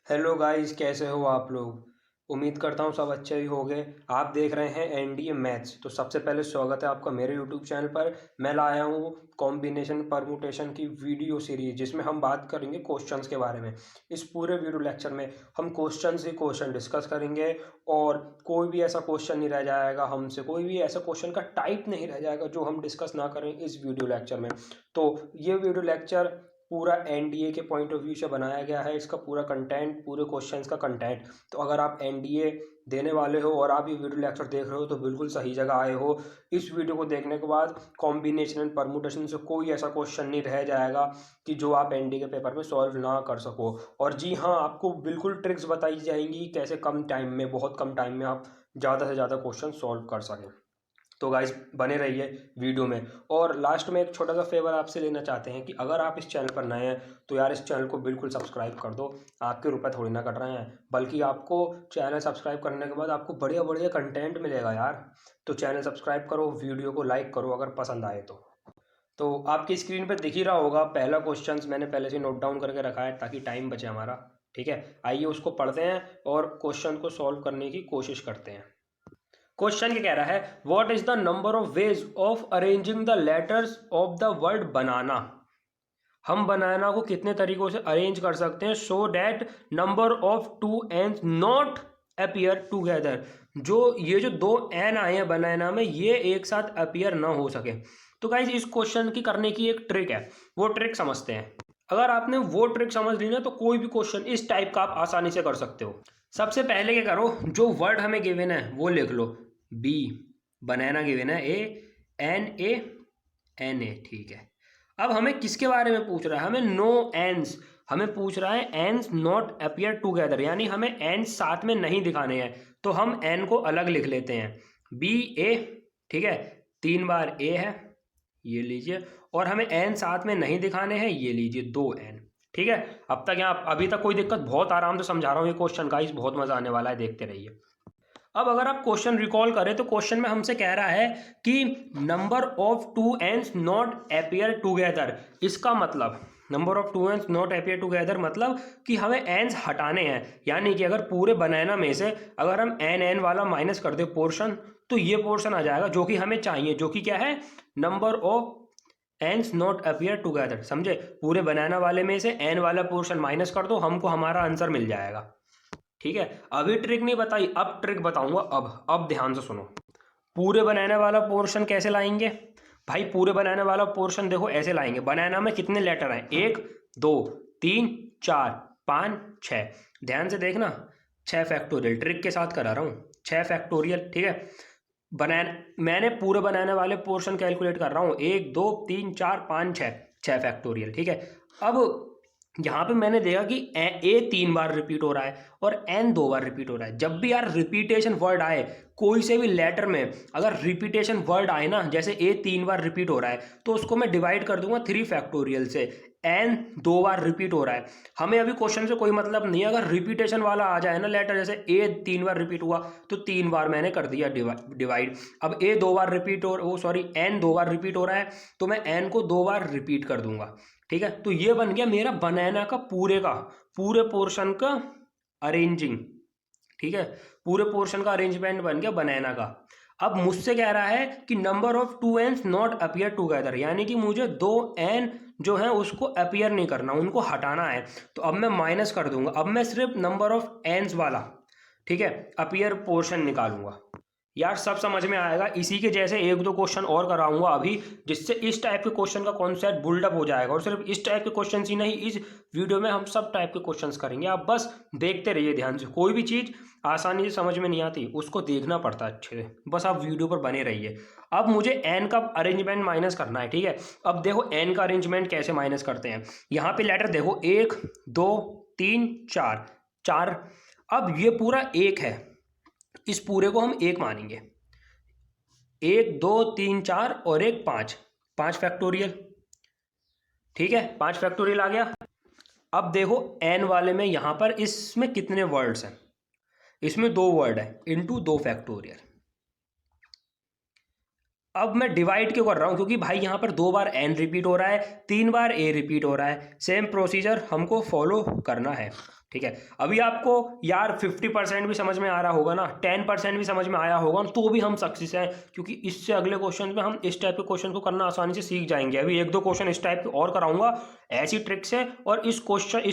Hello guys, कैसे हो आप लोग। उम्मीद करता हूँ सब अच्छे ही होंगे। आप देख रहे हैं एनडीए मैथ्स। तो सबसे पहले स्वागत है आपका मेरे यूट्यूब चैनल पर। मैं लाया हूँ कॉम्बिनेशन परमुटेशन की वीडियो सीरीज, जिसमें हम बात करेंगे क्वेश्चंस के बारे में। इस पूरे वीडियो लेक्चर में हम क्वेश्चन ही क्वेश्चन डिस्कस करेंगे, और कोई भी ऐसा क्वेश्चन नहीं रह जाएगा हमसे, कोई भी ऐसा क्वेश्चन का टाइप नहीं रह जाएगा जो हम डिस्कस ना करें इस वीडियो लेक्चर में। तो ये वीडियो लेक्चर पूरा एनडीए के पॉइंट ऑफ व्यू से बनाया गया है। इसका पूरा कंटेंट, पूरे क्वेश्चंस का कंटेंट। तो अगर आप एनडीए देने वाले हो और आप ये वीडियो लेक्चर देख रहे हो तो बिल्कुल सही जगह आए हो। इस वीडियो को देखने के बाद कॉम्बिनेशन एंड परमुटेशन से कोई ऐसा क्वेश्चन नहीं रह जाएगा कि जो आप एनडीए के पेपर में सॉल्व ना कर सको। और जी हाँ, आपको बिल्कुल ट्रिक्स बताई जाएंगी कैसे कम टाइम में, बहुत कम टाइम में आप ज़्यादा से ज़्यादा क्वेश्चन सॉल्व कर सकें। तो गाइस बने रहिए वीडियो में। और लास्ट में एक छोटा सा फेवर आपसे लेना चाहते हैं कि अगर आप इस चैनल पर नए हैं तो यार इस चैनल को बिल्कुल सब्सक्राइब कर दो। आपके रुपए थोड़ी ना कट रहे हैं, बल्कि आपको चैनल सब्सक्राइब करने के बाद आपको बढ़िया बढ़िया कंटेंट मिलेगा यार। तो चैनल सब्सक्राइब करो, वीडियो को लाइक करो अगर पसंद आए तो आपकी स्क्रीन पर दिख ही रहा होगा पहला क्वेश्चन। मैंने पहले से नोट डाउन करके रखा है ताकि टाइम बचे हमारा। ठीक है, आइए उसको पढ़ते हैं और क्वेश्चन को सॉल्व करने की कोशिश करते हैं। क्वेश्चन क्या कह रहा है, what is the number of ways of arranging the letters of the word banana. हम बनाना को कितने तरीकों से अरेंज कर सकते हैं so that number of two and not appear together. ये जो दो एन आए हैं बनाना में, ये एक साथ अपीयर ना हो सके। तो गाइज इस क्वेश्चन की करने की एक ट्रिक है, वो ट्रिक समझते हैं। अगर आपने वो ट्रिक समझ ली ना तो कोई भी क्वेश्चन इस टाइप का आप आसानी से कर सकते हो। सबसे पहले क्या करो, जो वर्ड हमें गिवन है वो लिख लो। बी, बनाना गिवन है, ए, ठीक है। अब हमें किसके बारे में पूछ रहा है, हमें नो एंस। हमें पूछ रहा है एंस नॉट अपीयर टूगेदर, यानी हमें एंस साथ में नहीं दिखाने हैं। तो हम एन को अलग लिख लेते हैं, बी ए। ठीक है, 3 बार ए है, ये लीजिए। और हमें एन साथ में नहीं दिखाने हैं, ये लीजिए 2 एन। ठीक है, अब तक यहाँ अभी तक कोई दिक्कत, बहुत आराम से समझा रहा हूँ ये क्वेश्चन गाइस, बहुत मजा आने वाला है, देखते रहिए। अब अगर आप क्वेश्चन रिकॉल करें तो क्वेश्चन में हमसे कह रहा है कि number of two ends not appear together. इसका मतलब number of two ends not appear together मतलब कि हमें एंड्स हटाने हैं। यानी कि अगर पूरे बनाना में से अगर हम एन एन वाला माइनस कर दे पोर्शन, तो ये पोर्शन आ जाएगा जो कि हमें चाहिए, जो कि क्या है, number of ends not appear together. समझे, पूरे बनाना वाले में से एन वाला पोर्शन माइनस कर दो, हमको हमारा आंसर मिल जाएगा। ठीक है, अभी ट्रिक नहीं बताई, अब ट्रिक बताऊंगा। अब ध्यान से सुनो। पूरे बनाना वाला पोर्शन कैसे लाएंगे भाई, पूरे बनाने वाला पोर्शन देखो ऐसे लाएंगे। बनाना में कितने लेटर हैं, 1 2 3 4 5 6। ध्यान से देखना, 6 फैक्टोरियल ट्रिक के साथ करा रहा हूँ, 6 फैक्टोरियल। ठीक है, बनाना मैंने पूरे बनाने वाले पोर्शन कैलकुलेट कर रहा हूँ, 1 2 3 4 5 6, 6 फैक्टोरियल। ठीक है, अब यहाँ पे मैंने देखा कि ए 3 बार रिपीट हो रहा है और एन 2 बार रिपीट हो रहा है। जब भी यार रिपीटेशन वर्ड आए कोई से भी लेटर में, अगर रिपीटेशन वर्ड आए ना, जैसे ए 3 बार रिपीट हो रहा है तो उसको मैं डिवाइड कर दूंगा 3 फैक्टोरियल से। एन 2 बार रिपीट हो रहा है, हमें अभी क्वेश्चन से कोई मतलब नहीं है। अगर रिपीटेशन वाला आ जाए ना लेटर, जैसे ए 3 बार रिपीट हुआ तो 3 बार मैंने कर दिया डिवाइड। अब ए 2 बार रिपीट हो, सॉरी एन 2 बार रिपीट हो रहा है तो मैं एन को 2 बार रिपीट कर दूंगा। ठीक है, तो ये बन गया मेरा बनाना का पूरे पोर्शन का अरेंजिंग। ठीक है, पूरे पोर्शन का अरेंजमेंट बन गया बनाना का। अब मुझसे कह रहा है कि number of two N's not appear together, यानी कि मुझे 2 एन जो है उसको अपीयर नहीं करना, उनको हटाना है। तो अब मैं माइनस कर दूंगा, अब मैं सिर्फ नंबर ऑफ एंस वाला, ठीक है, अपीयर पोर्शन निकालूंगा। यार सब समझ में आएगा। इसी के जैसे 1 2 क्वेश्चन और कराऊंगा अभी, जिससे इस टाइप के क्वेश्चन का कॉन्सेप्ट बिल्डअप हो जाएगा। और सिर्फ इस टाइप के क्वेश्चन ही नहीं, इस वीडियो में हम सब टाइप के क्वेश्चंस करेंगे। आप बस देखते रहिए ध्यान से। कोई भी चीज़ आसानी से समझ में नहीं आती, उसको देखना पड़ता है अच्छे से, बस आप वीडियो पर बने रहिए। अब मुझे एन का अरेंजमेंट माइनस करना है। ठीक है, अब देखो एन का अरेंजमेंट कैसे माइनस करते हैं। यहाँ पे लेटर देखो, 1 2 3 4 4। अब ये पूरा 1 है, इस पूरे को हम 1 मानेंगे। 1 2 3 4 और 1 5, 5 फैक्टोरियल। ठीक है, 5 फैक्टोरियल आ गया। अब देखो एन वाले में यहां पर इसमें कितने वर्ड्स हैं, इसमें 2 वर्ड है, इंटू 2 फैक्टोरियल। अब मैं डिवाइड क्यों कर रहा हूं, क्योंकि भाई यहां पर 2 बार एन रिपीट हो रहा है, 3 बार ए रिपीट हो रहा है। सेम प्रोसीजर हमको फॉलो करना है। ठीक है। अभी आपको यार 50% भी समझ में आ रहा होगा ना, 10% भी समझ में आया होगा तो भी हम सक्सेस हैं, क्योंकि इससे अगले क्वेश्चन में हम इस टाइप के क्वेश्चन को करना आसानी से सीख जाएंगे। अभी 1-2 क्वेश्चन इस टाइप के और कराऊंगा ऐसी ट्रिक्स है, और इस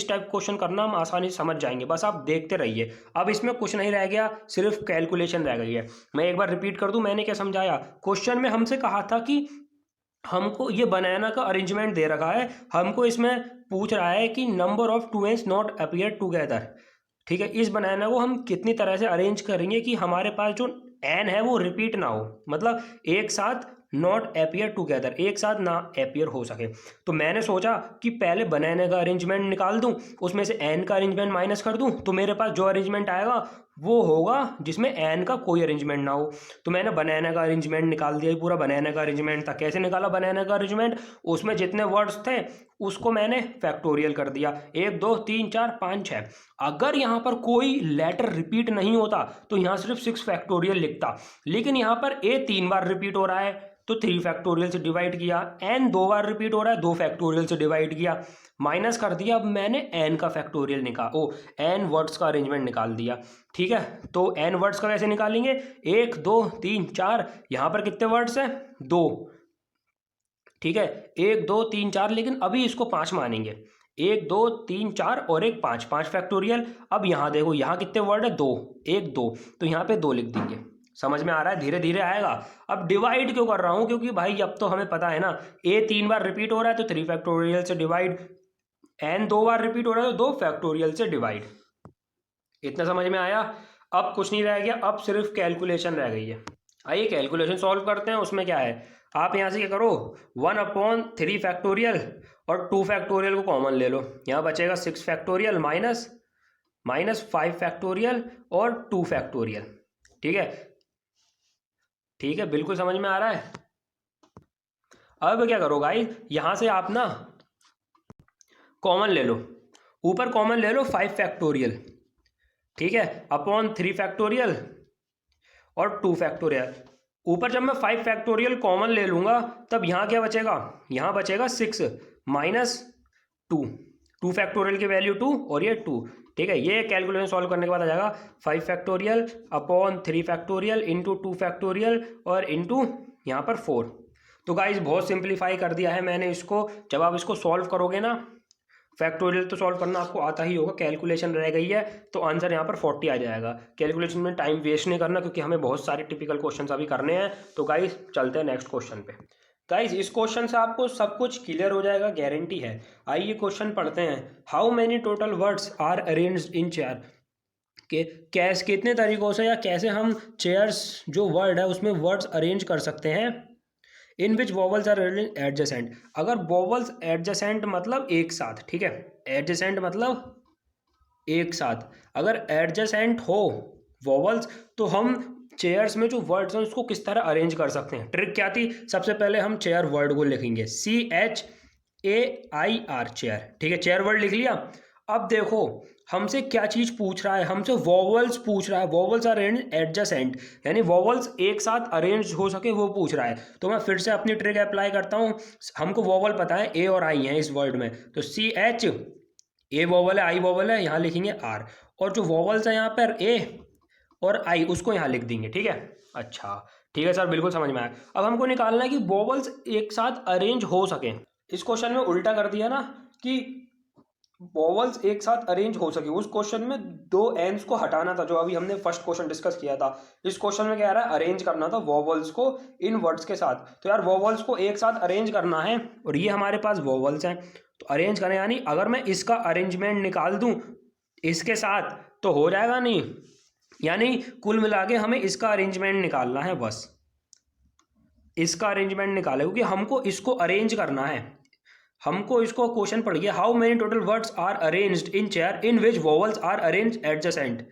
टाइप क्वेश्चन करना हम आसानी से समझ जाएंगे, बस आप देखते रहिए। अब इसमें कुछ नहीं रह गया, सिर्फ कैलकुलेशन रह गई है। मैं एक बार रिपीट कर दूं मैंने क्या समझाया। क्वेश्चन में हमसे कहा था कि हमको ये बनाना का अरेंजमेंट दे रखा है, हमको इसमें पूछ रहा है कि number of two ends not appear together. ठीक है, इस बनाना को हम कितनी तरह से अरेंज करेंगे कि हमारे पास जो एन है वो रिपीट ना हो, मतलब एक साथ नॉट अपीयर टुगेदर, एक साथ ना अपीयर हो सके। तो मैंने सोचा कि पहले बनाने का अरेंजमेंट निकाल दूं, उसमें से एन का अरेंजमेंट माइनस कर दूं, तो मेरे पास जो अरेंजमेंट आएगा वो होगा जिसमें एन का कोई अरेंजमेंट ना हो। तो मैंने बनाना का अरेंजमेंट निकाल दिया, पूरा बनाना का अरेंजमेंट था। कैसे निकाला बनाना का अरेंजमेंट, उसमें जितने वर्ड्स थे उसको मैंने फैक्टोरियल कर दिया, 1 2 3 4 5 6। अगर यहाँ पर कोई लेटर रिपीट नहीं होता तो यहाँ सिर्फ 6 फैक्टोरियल लिखता, लेकिन यहाँ पर ए 3 बार रिपीट हो रहा है तो 3 फैक्टोरियल से डिवाइड किया, एन 2 बार रिपीट हो रहा है 2 फैक्टोरियल से डिवाइड किया, माइनस कर दिया। अब मैंने एन का फैक्टोरियल एन वर्ड्स का अरेंजमेंट निकाल दिया। ठीक है, तो एन वर्ड्स का कैसे निकालेंगे, 1 2 3 4, यहाँ पर कितने वर्ड्स हैं, 2। ठीक है, 1 2 3 4, लेकिन अभी इसको 5 मानेंगे, 1 2 3 4 और एक 5, 5 फैक्टोरियल। अब यहाँ देखो, यहाँ कितने वर्ड है, 2, 1 2, तो यहाँ पे 2 लिख देंगे। समझ में आ रहा है, धीरे धीरे आएगा। अब डिवाइड क्यों कर रहा हूँ, क्योंकि भाई अब तो हमें पता है ना, ए 3 बार रिपीट हो रहा है तो 3 फैक्टोरियल से डिवाइड, एन 2 बार रिपीट हो रहा है तो 2 फैक्टोरियल से डिवाइड। इतना समझ में आया। अब कुछ नहीं रह गया, अब सिर्फ कैलकुलेशन रह गई है। आइए कैलकुलेशन सॉल्व करते हैं। उसमें क्या है, आप यहाँ से क्या करो, 1/3 फैक्टोरियल और 2 फैक्टोरियल को कॉमन ले लो, यहाँ बचेगा 6 फैक्टोरियल माइनस 5 फैक्टोरियल और 2 फैक्टोरियल। ठीक है, ठीक है, बिल्कुल समझ में आ रहा है। अब क्या करो गाइस, यहाँ से आप ना कॉमन ले लो, ऊपर कॉमन ले लो 5 फैक्टोरियल, ठीक है, अपॉन 3 फैक्टोरियल और 2 फैक्टोरियल। ऊपर जब मैं 5 फैक्टोरियल कॉमन ले लूँगा तब यहाँ क्या बचेगा, यहाँ बचेगा 6 माइनस 2 फैक्टोरियल की वैल्यू 2 और ये 2। ठीक है, ये कैलकुलेशन सॉल्व करने के बाद आ जाएगा 5 factorial upon 3 factorial into 2 factorial और इंटू यहाँ पर 4। तो गाइस बहुत सिंप्लीफाई कर दिया है मैंने इसको। जब आप इसको सॉल्व करोगे ना, फैक्टोरियल तो सॉल्व करना आपको आता ही होगा, कैलकुलेशन रह गई है तो आंसर यहाँ पर 40 आ जाएगा। कैलकुलेशन में टाइम वेस्ट नहीं करना, क्योंकि हमें बहुत सारे टिपिकल क्वेश्चन अभी करने हैं। तो गाइस चलते हैं नेक्स्ट क्वेश्चन पे। गाइस इस क्वेश्चन से आपको सब कुछ क्लियर हो जाएगा, गारंटी है। आइए क्वेश्चन पढ़ते हैं। How many total words are arranged in chair, के कैसे कितने तरीकों से या कैसे हम चेयर्स जो वर्ड है उसमें वर्ड्स अरेंज कर सकते हैं। इन विच वॉवल्स आर एडजेसेंट, अगर वॉवल्स एडजेसेंट मतलब एक साथ, ठीक है, एडजेसेंट मतलब एक साथ, अगर एडजेसेंट हो वॉवल्स तो हम चेयर्स में जो वर्ड्स हैं उसको किस तरह अरेंज कर सकते हैं। ट्रिक क्या थी, सबसे पहले हम चेयर वर्ड को लिखेंगे CHAIR चेयर। ठीक है, चेयर वर्ड लिख लिया। अब देखो हमसे क्या चीज़ पूछ रहा है, हमसे वॉवल्स पूछ रहा है, वॉवल्स आर एडजेसेंट, यानी वॉवल्स एक साथ अरेंज हो सके वो पूछ रहा है। तो मैं फिर से अपनी ट्रिक अप्लाई करता हूँ। हमको वॉवल पता है ए और आई है इस वर्ड में, तो CH, ए वॉवल है आई वॉवल है, यहाँ लिखेंगे R, और जो वॉवल्स है यहाँ पर ए और आई उसको यहाँ लिख देंगे। ठीक है, अच्छा ठीक है सर, बिल्कुल समझ में आया। अब हमको निकालना है कि वॉवल्स एक साथ अरेंज हो सके। इस क्वेश्चन में उल्टा कर दिया ना कि वॉवल्स एक साथ अरेंज हो सके। उस क्वेश्चन में 2 एंस को हटाना था, जो अभी हमने फर्स्ट क्वेश्चन डिस्कस किया था। इस क्वेश्चन में क्या आ रहा है, अरेंज करना था वॉवल्स को इन वर्ड्स के साथ। तो यार वॉवल्स को एक साथ अरेंज करना है और ये हमारे पास वॉवल्स हैं, तो अरेंज करना, यानी अगर मैं इसका अरेंजमेंट निकाल दूं इसके साथ तो हो जाएगा नहीं, यानी कुल मिला के हमें इसका अरेंजमेंट निकालना है, बस इसका अरेंजमेंट निकाले, क्योंकि हमको इसको अरेंज करना है। हमको इसको क्वेश्चन पढ़िए, how many total words are arranged in chair in which vowels are arrange adjacent.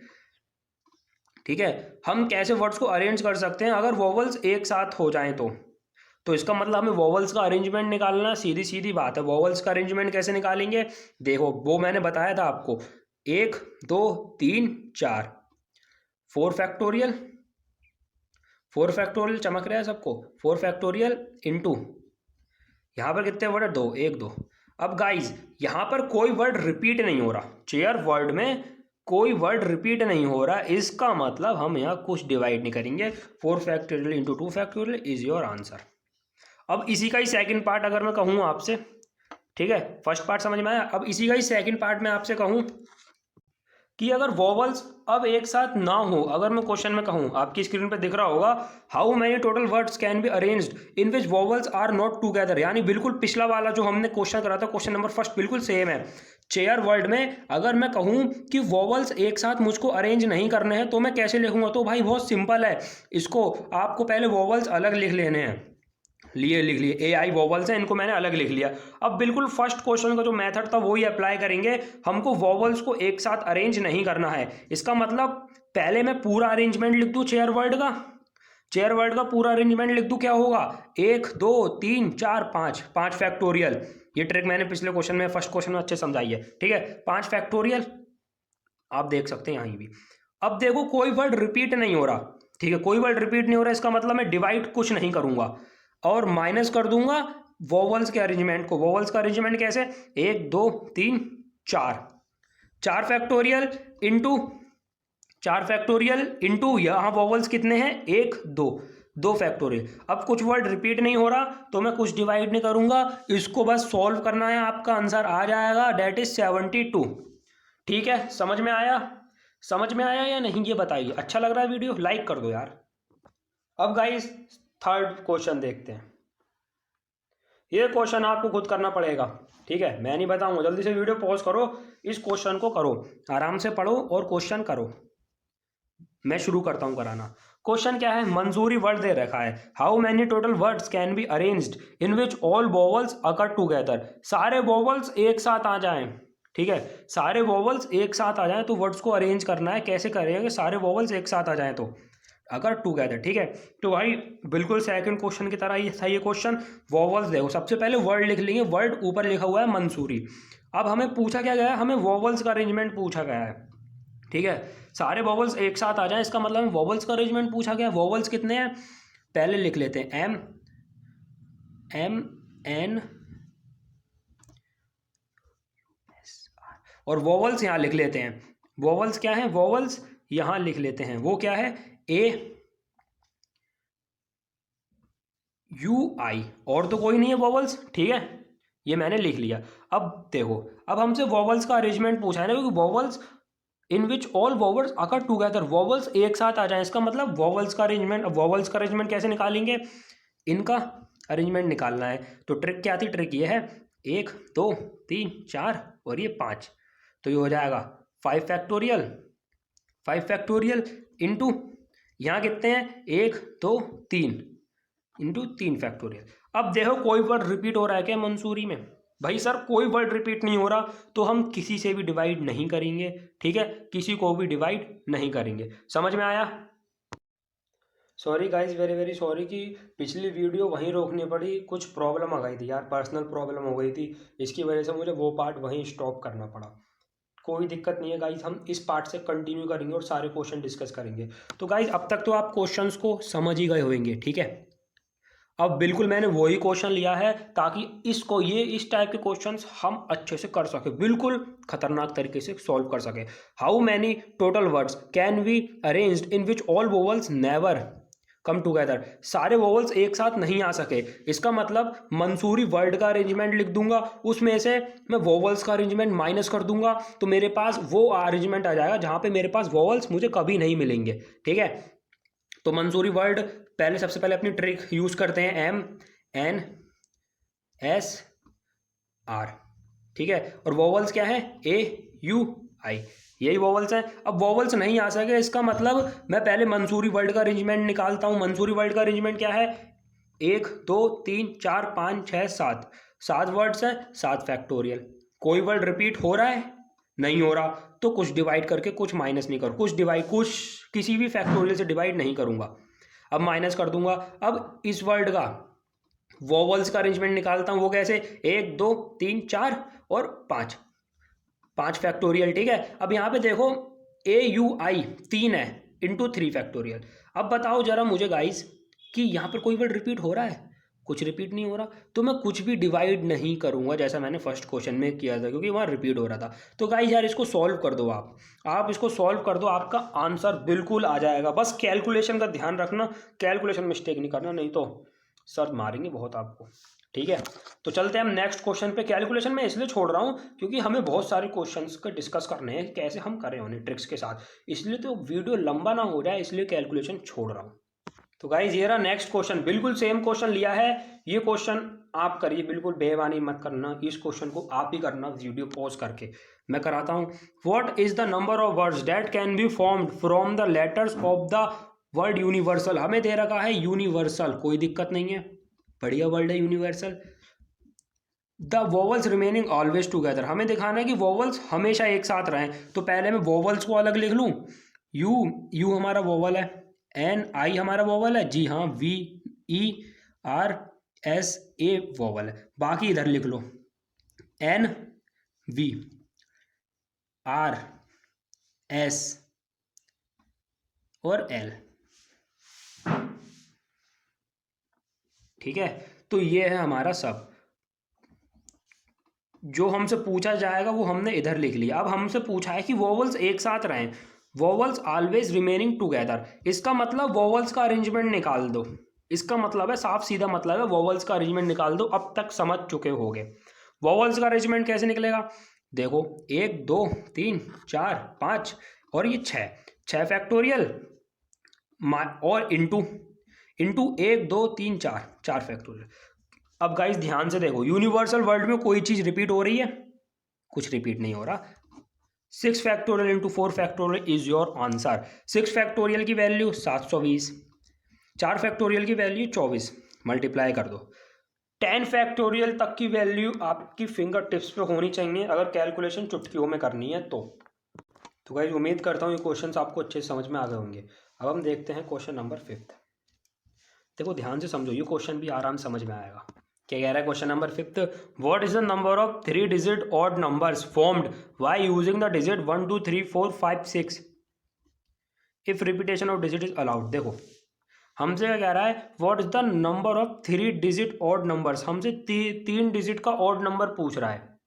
ठीक है, हम कैसे वर्ड्स को अरेंज कर सकते हैं अगर वॉवल्स एक साथ हो जाएं तो इसका मतलब हमें वॉवल्स का अरेंजमेंट निकालना, सीधी सीधी बात है। वॉवल्स का अरेंजमेंट कैसे निकालेंगे, देखो वो मैंने बताया था आपको, 1 2 3 4, 4 फैक्टोरियल चमक रहा है सबको, 4 फैक्टोरियल इंटू यहाँ पर कितने वर्ड है, 2 1 2। अब गाइज यहाँ पर कोई वर्ड रिपीट नहीं हो रहा, चेयर वर्ड में कोई वर्ड रिपीट नहीं हो रहा, इसका मतलब हम यहाँ कुछ डिवाइड नहीं करेंगे। 4 factorial into 2 factorial is your answer. अब इसी का ही सेकंड पार्ट अगर मैं कहूँ आपसे, ठीक है, फर्स्ट पार्ट समझ में आया। अब इसी का ही सेकंड पार्ट में आपसे कहूँ कि अगर वोवल्स अब एक साथ ना हो, अगर मैं क्वेश्चन में कहूँ, आपकी स्क्रीन पे दिख रहा होगा, how many total words can be arranged in which vowels are not together, यानी बिल्कुल पिछला वाला जो हमने क्वेश्चन करा था, क्वेश्चन नंबर फर्स्ट बिल्कुल सेम है। चेयर वर्ड में अगर मैं कहूँ कि वोवल्स एक साथ मुझको अरेंज नहीं करने हैं तो मैं कैसे लिखूंगा, तो भाई बहुत सिंपल है, इसको आपको पहले वोवल्स अलग लिख लेने हैं, लिख लिए ए आई वोवल्स हैं, इनको मैंने अलग लिख लिया। अब बिल्कुल फर्स्ट क्वेश्चन का जो मेथड था वही अप्लाई करेंगे, हमको वोवल्स को एक साथ अरेंज नहीं करना है। इसका मतलब पहले मैं पूरा अरेंजमेंट लिख दूं चेयर वर्ड का, चेयर वर्ड का पूरा अरेंजमेंट लिख दूं, क्या होगा 1 2 3 4 5, 5 फैक्टोरियल। ये ट्रिक मैंने पिछले क्वेश्चन में, फर्स्ट क्वेश्चन में अच्छे समझाई है, ठीक है, 5 फैक्टोरियल आप देख सकते हैं यहाँ भी। अब देखो कोई वर्ड रिपीट नहीं हो रहा, ठीक है, कोई वर्ड रिपीट नहीं हो रहा, इसका मतलब मैं डिवाइड कुछ नहीं करूंगा और माइनस कर दूंगा वोवल्स के अरेंजमेंट को। वोवल्स का अरेंजमेंट कैसे, 1 2 3 4, 4 फैक्टोरियल इंटू 4 फैक्टोरियल इंटू यहाँ वोवल्स कितने हैं 1 2, 2 फैक्टोरियल। अब कुछ वर्ड रिपीट नहीं हो रहा तो मैं कुछ डिवाइड नहीं करूंगा, इसको बस सॉल्व करना है, आपका आंसर आ जाएगा, डेट इज 72। ठीक है, समझ में आया, समझ में आया या नहीं ये बताइए। अच्छा लग रहा है वीडियो, लाइक कर दो यार। अब गाइस थर्ड क्वेश्चन देखते हैं, ये क्वेश्चन आपको खुद करना पड़ेगा, ठीक है, मैं नहीं बताऊंगा, जल्दी से वीडियो पॉज करो, इस क्वेश्चन को करो, आराम से पढ़ो और क्वेश्चन करो। मैं शुरू करता हूं कराना। क्वेश्चन क्या है, मंजूरी वर्ड दे रखा है, how many total words can be arranged in which all vowels occur together, सारे वोवल्स एक साथ आ जाएं, ठीक है, सारे वोवल्स एक साथ आ जाएं, तो वर्ड्स को अरेंज करना है, कैसे करेंगे, सारे वोवल्स एक साथ आ जाएं तो अगर टुगेदर, ठीक है। तो भाई बिल्कुल सेकंड क्वेश्चन की तरह ही था ये क्वेश्चन। वोवल्स देखो, सबसे पहले वर्ड लिख लेंगे, वर्ड ऊपर लिखा हुआ है मंसूरी। अब हमें पूछा क्या गया है, हमें वोवल्स का अरेंजमेंट पूछा गया है, ठीक है, सारे वोवल्स एक साथ आ जाएं, इसका मतलब हमें वोवल्स का अरेंजमेंट पूछा गया है। वोवल्स कितने हैं, पहले लिख लेते हैं एम एम एन और वोवल्स यहाँ लिख लेते हैं, वोवल्स क्या है, वोवल्स यहाँ लिख लेते हैं, वो क्या है ए यू आई, और तो कोई नहीं है वोवल्स, ठीक है, ये मैंने लिख लिया। अब देखो, अब हमसे वोवल्स का अरेंजमेंट पूछा है ना, क्योंकि vowels in which all vowels occur together, vowels एक साथ आ जाए, इसका मतलब वोवल्स का अरेंजमेंट। अब वोवल्स का अरेंजमेंट कैसे निकालेंगे, इनका अरेंजमेंट निकालना है, तो ट्रिक क्या थी, ट्रिक ये है 1 2 3 4 और ये 5, तो ये हो जाएगा 5 फैक्टोरियल, 5 फैक्टोरियल इंटू यहाँ कितने हैं 1 2 3 इंटू 3 फैक्टोरियल। अब देखो कोई वर्ड रिपीट हो रहा है क्या मंसूरी में, भाई सर कोई वर्ड रिपीट नहीं हो रहा तो हम किसी से भी डिवाइड नहीं करेंगे, ठीक है, किसी को भी डिवाइड नहीं करेंगे। समझ में आया। Sorry guys, very very sorry कि पिछली वीडियो वहीं रोकनी पड़ी, कुछ प्रॉब्लम आ गई थी यार, पर्सनल प्रॉब्लम हो गई थी, इसकी वजह से मुझे वो पार्ट वहीं स्टॉप करना पड़ा। कोई दिक्कत नहीं है गाइज, हम इस पार्ट से कंटिन्यू करेंगे और सारे क्वेश्चन डिस्कस करेंगे। तो गाइज अब तक तो आप क्वेश्चंस को समझ ही गए होंगे, ठीक है। अब बिल्कुल मैंने वही क्वेश्चन लिया है ताकि इसको, ये इस टाइप के क्वेश्चंस हम अच्छे से कर सके, बिल्कुल खतरनाक तरीके से सॉल्व कर सके। How many total words can be arranged in which all vowels never come together, सारे वोवल्स एक साथ नहीं आ सके, इसका मतलब मंसूरी वर्ड का अरेंजमेंट लिख दूंगा, उसमें से मैं वोवल्स का अरेंजमेंट माइनस कर दूंगा, तो मेरे पास वो अरेंजमेंट आ जाएगा जहां पे मेरे पास वोवल्स मुझे कभी नहीं मिलेंगे, ठीक है। तो मंसूरी वर्ड पहले, सबसे पहले अपनी ट्रिक यूज करते हैं, एम एन एस आर, ठीक है, और वोवल्स क्या है ए यू आई, यही वोवल्स है। अब वोवल्स नहीं आ सके, इसका मतलब मैं पहले मंसूरी वर्ड का अरेंजमेंट निकालता हूं। मंसूरी वर्ड का अरेंजमेंट क्या है, 1 2 3 4 5 6 7, 7 वर्ड्स है, 7 फैक्टोरियल। कोई वर्ड रिपीट हो रहा है, नहीं हो रहा, तो कुछ डिवाइड करके कुछ माइनस नहीं करूँ, कुछ किसी भी फैक्टोरियल से डिवाइड नहीं करूंगा, अब माइनस कर दूंगा। अब इस वर्ड का वोवल्स का अरेंजमेंट निकालता हूं, वो कैसे 1 2 3 4 और 5, 5 फैक्टोरियल, ठीक है। अब यहाँ पे देखो ए यू आई 3 है इंटू 3 फैक्टोरियल। अब बताओ जरा मुझे गाइस कि यहाँ पर कोई वर्ड रिपीट हो रहा है, कुछ रिपीट नहीं हो रहा, तो मैं कुछ भी डिवाइड नहीं करूँगा जैसा मैंने फर्स्ट क्वेश्चन में किया था, क्योंकि वहाँ रिपीट हो रहा था। तो गाइस यार इसको सॉल्व कर दो आप इसको सॉल्व कर दो, आपका आंसर बिल्कुल आ जाएगा। बस कैलकुलेशन का ध्यान रखना, कैलकुलेशन मिस्टेक नहीं करना, नहीं तो सर मारेंगे बहुत आपको। ठीक है, तो चलते हैं हम नेक्स्ट क्वेश्चन पे। कैलकुलेशन में इसलिए छोड़ रहा हूँ क्योंकि हमें बहुत सारे क्वेश्चंस को डिस्कस करने हैं, कैसे हम करें उन्हें ट्रिक्स के साथ, इसलिए तो वीडियो लंबा ना हो जाए, इसलिए कैलकुलेशन छोड़ रहा हूँ। तो गाइज ये रहा नेक्स्ट क्वेश्चन, बिल्कुल सेम क्वेश्चन लिया है। ये क्वेश्चन आप करिए, बिल्कुल बेईमानी मत करना, इस क्वेश्चन को आप ही करना वीडियो पॉज करके। मैं कराता हूँ। What is the number of words that can be formed from the letters of the word universal. हमें दे रखा है यूनिवर्सल, कोई दिक्कत नहीं है, बढ़िया वर्ड है universal. The vowels remaining always together, हमें दिखाना है कि वोवल्स हमेशा एक साथ रहें। तो पहले मैं वोवल्स को अलग लिख लूँ। यू हमारा वोवल है, एन आई हमारा वोवल है, जी हाँ, V E R S A vowel है। बाकी इधर लिख लो, एन वी आर एस और एल। ठीक है, तो ये है हमारा सब, जो हमसे पूछा जाएगा वो हमने इधर लिख लिया। अब हमसे पूछा है कि वोवल्स एक साथ रहें, वोवल्स ऑलवेज रिमेनिंग टुगेदर, इसका मतलब वोवल्स का अरेंजमेंट निकाल दो। इसका मतलब है, साफ सीधा मतलब है, वोवल्स का अरेंजमेंट निकाल दो। अब तक समझ चुके होगे वोवल्स का अरेंजमेंट कैसे निकलेगा। देखो 1 2 3 4 5 और ये 6 फैक्टोरियल और इंटू 1 2 3 4 फैक्टोरियल। अब गाइस ध्यान से देखो, यूनिवर्सल वर्ल्ड में कोई चीज़ रिपीट हो रही है, कुछ रिपीट नहीं हो रहा। 6 factorial into 4 factorial is your answer. 6 factorial की वैल्यू 720, 4 फैक्टोरियल की वैल्यू 24, मल्टीप्लाई कर दो। 10 फैक्टोरियल तक की वैल्यू आपकी फिंगर टिप्स पे होनी चाहिए अगर कैलकुलेशन चुटकियों में करनी है तो गाइस उम्मीद करता हूँ ये क्वेश्चंस आपको अच्छे से समझ में आ गए होंगे। अब हम देखते हैं क्वेश्चन नंबर 5। देखो ध्यान से समझो, ये क्वेश्चन भी आराम से समझ में आएगा। क्या कह रहा है question number 5, what is the number of 3 digit odd numbers formed by using the digit 1 2 3 4 5 6 if repetition of digit is allowed. देखो हमसे क्या कह रहा है, what is the number of 3 digit odd numbers, हमसे 3 डिजिट का ऑड नंबर पूछ रहा है,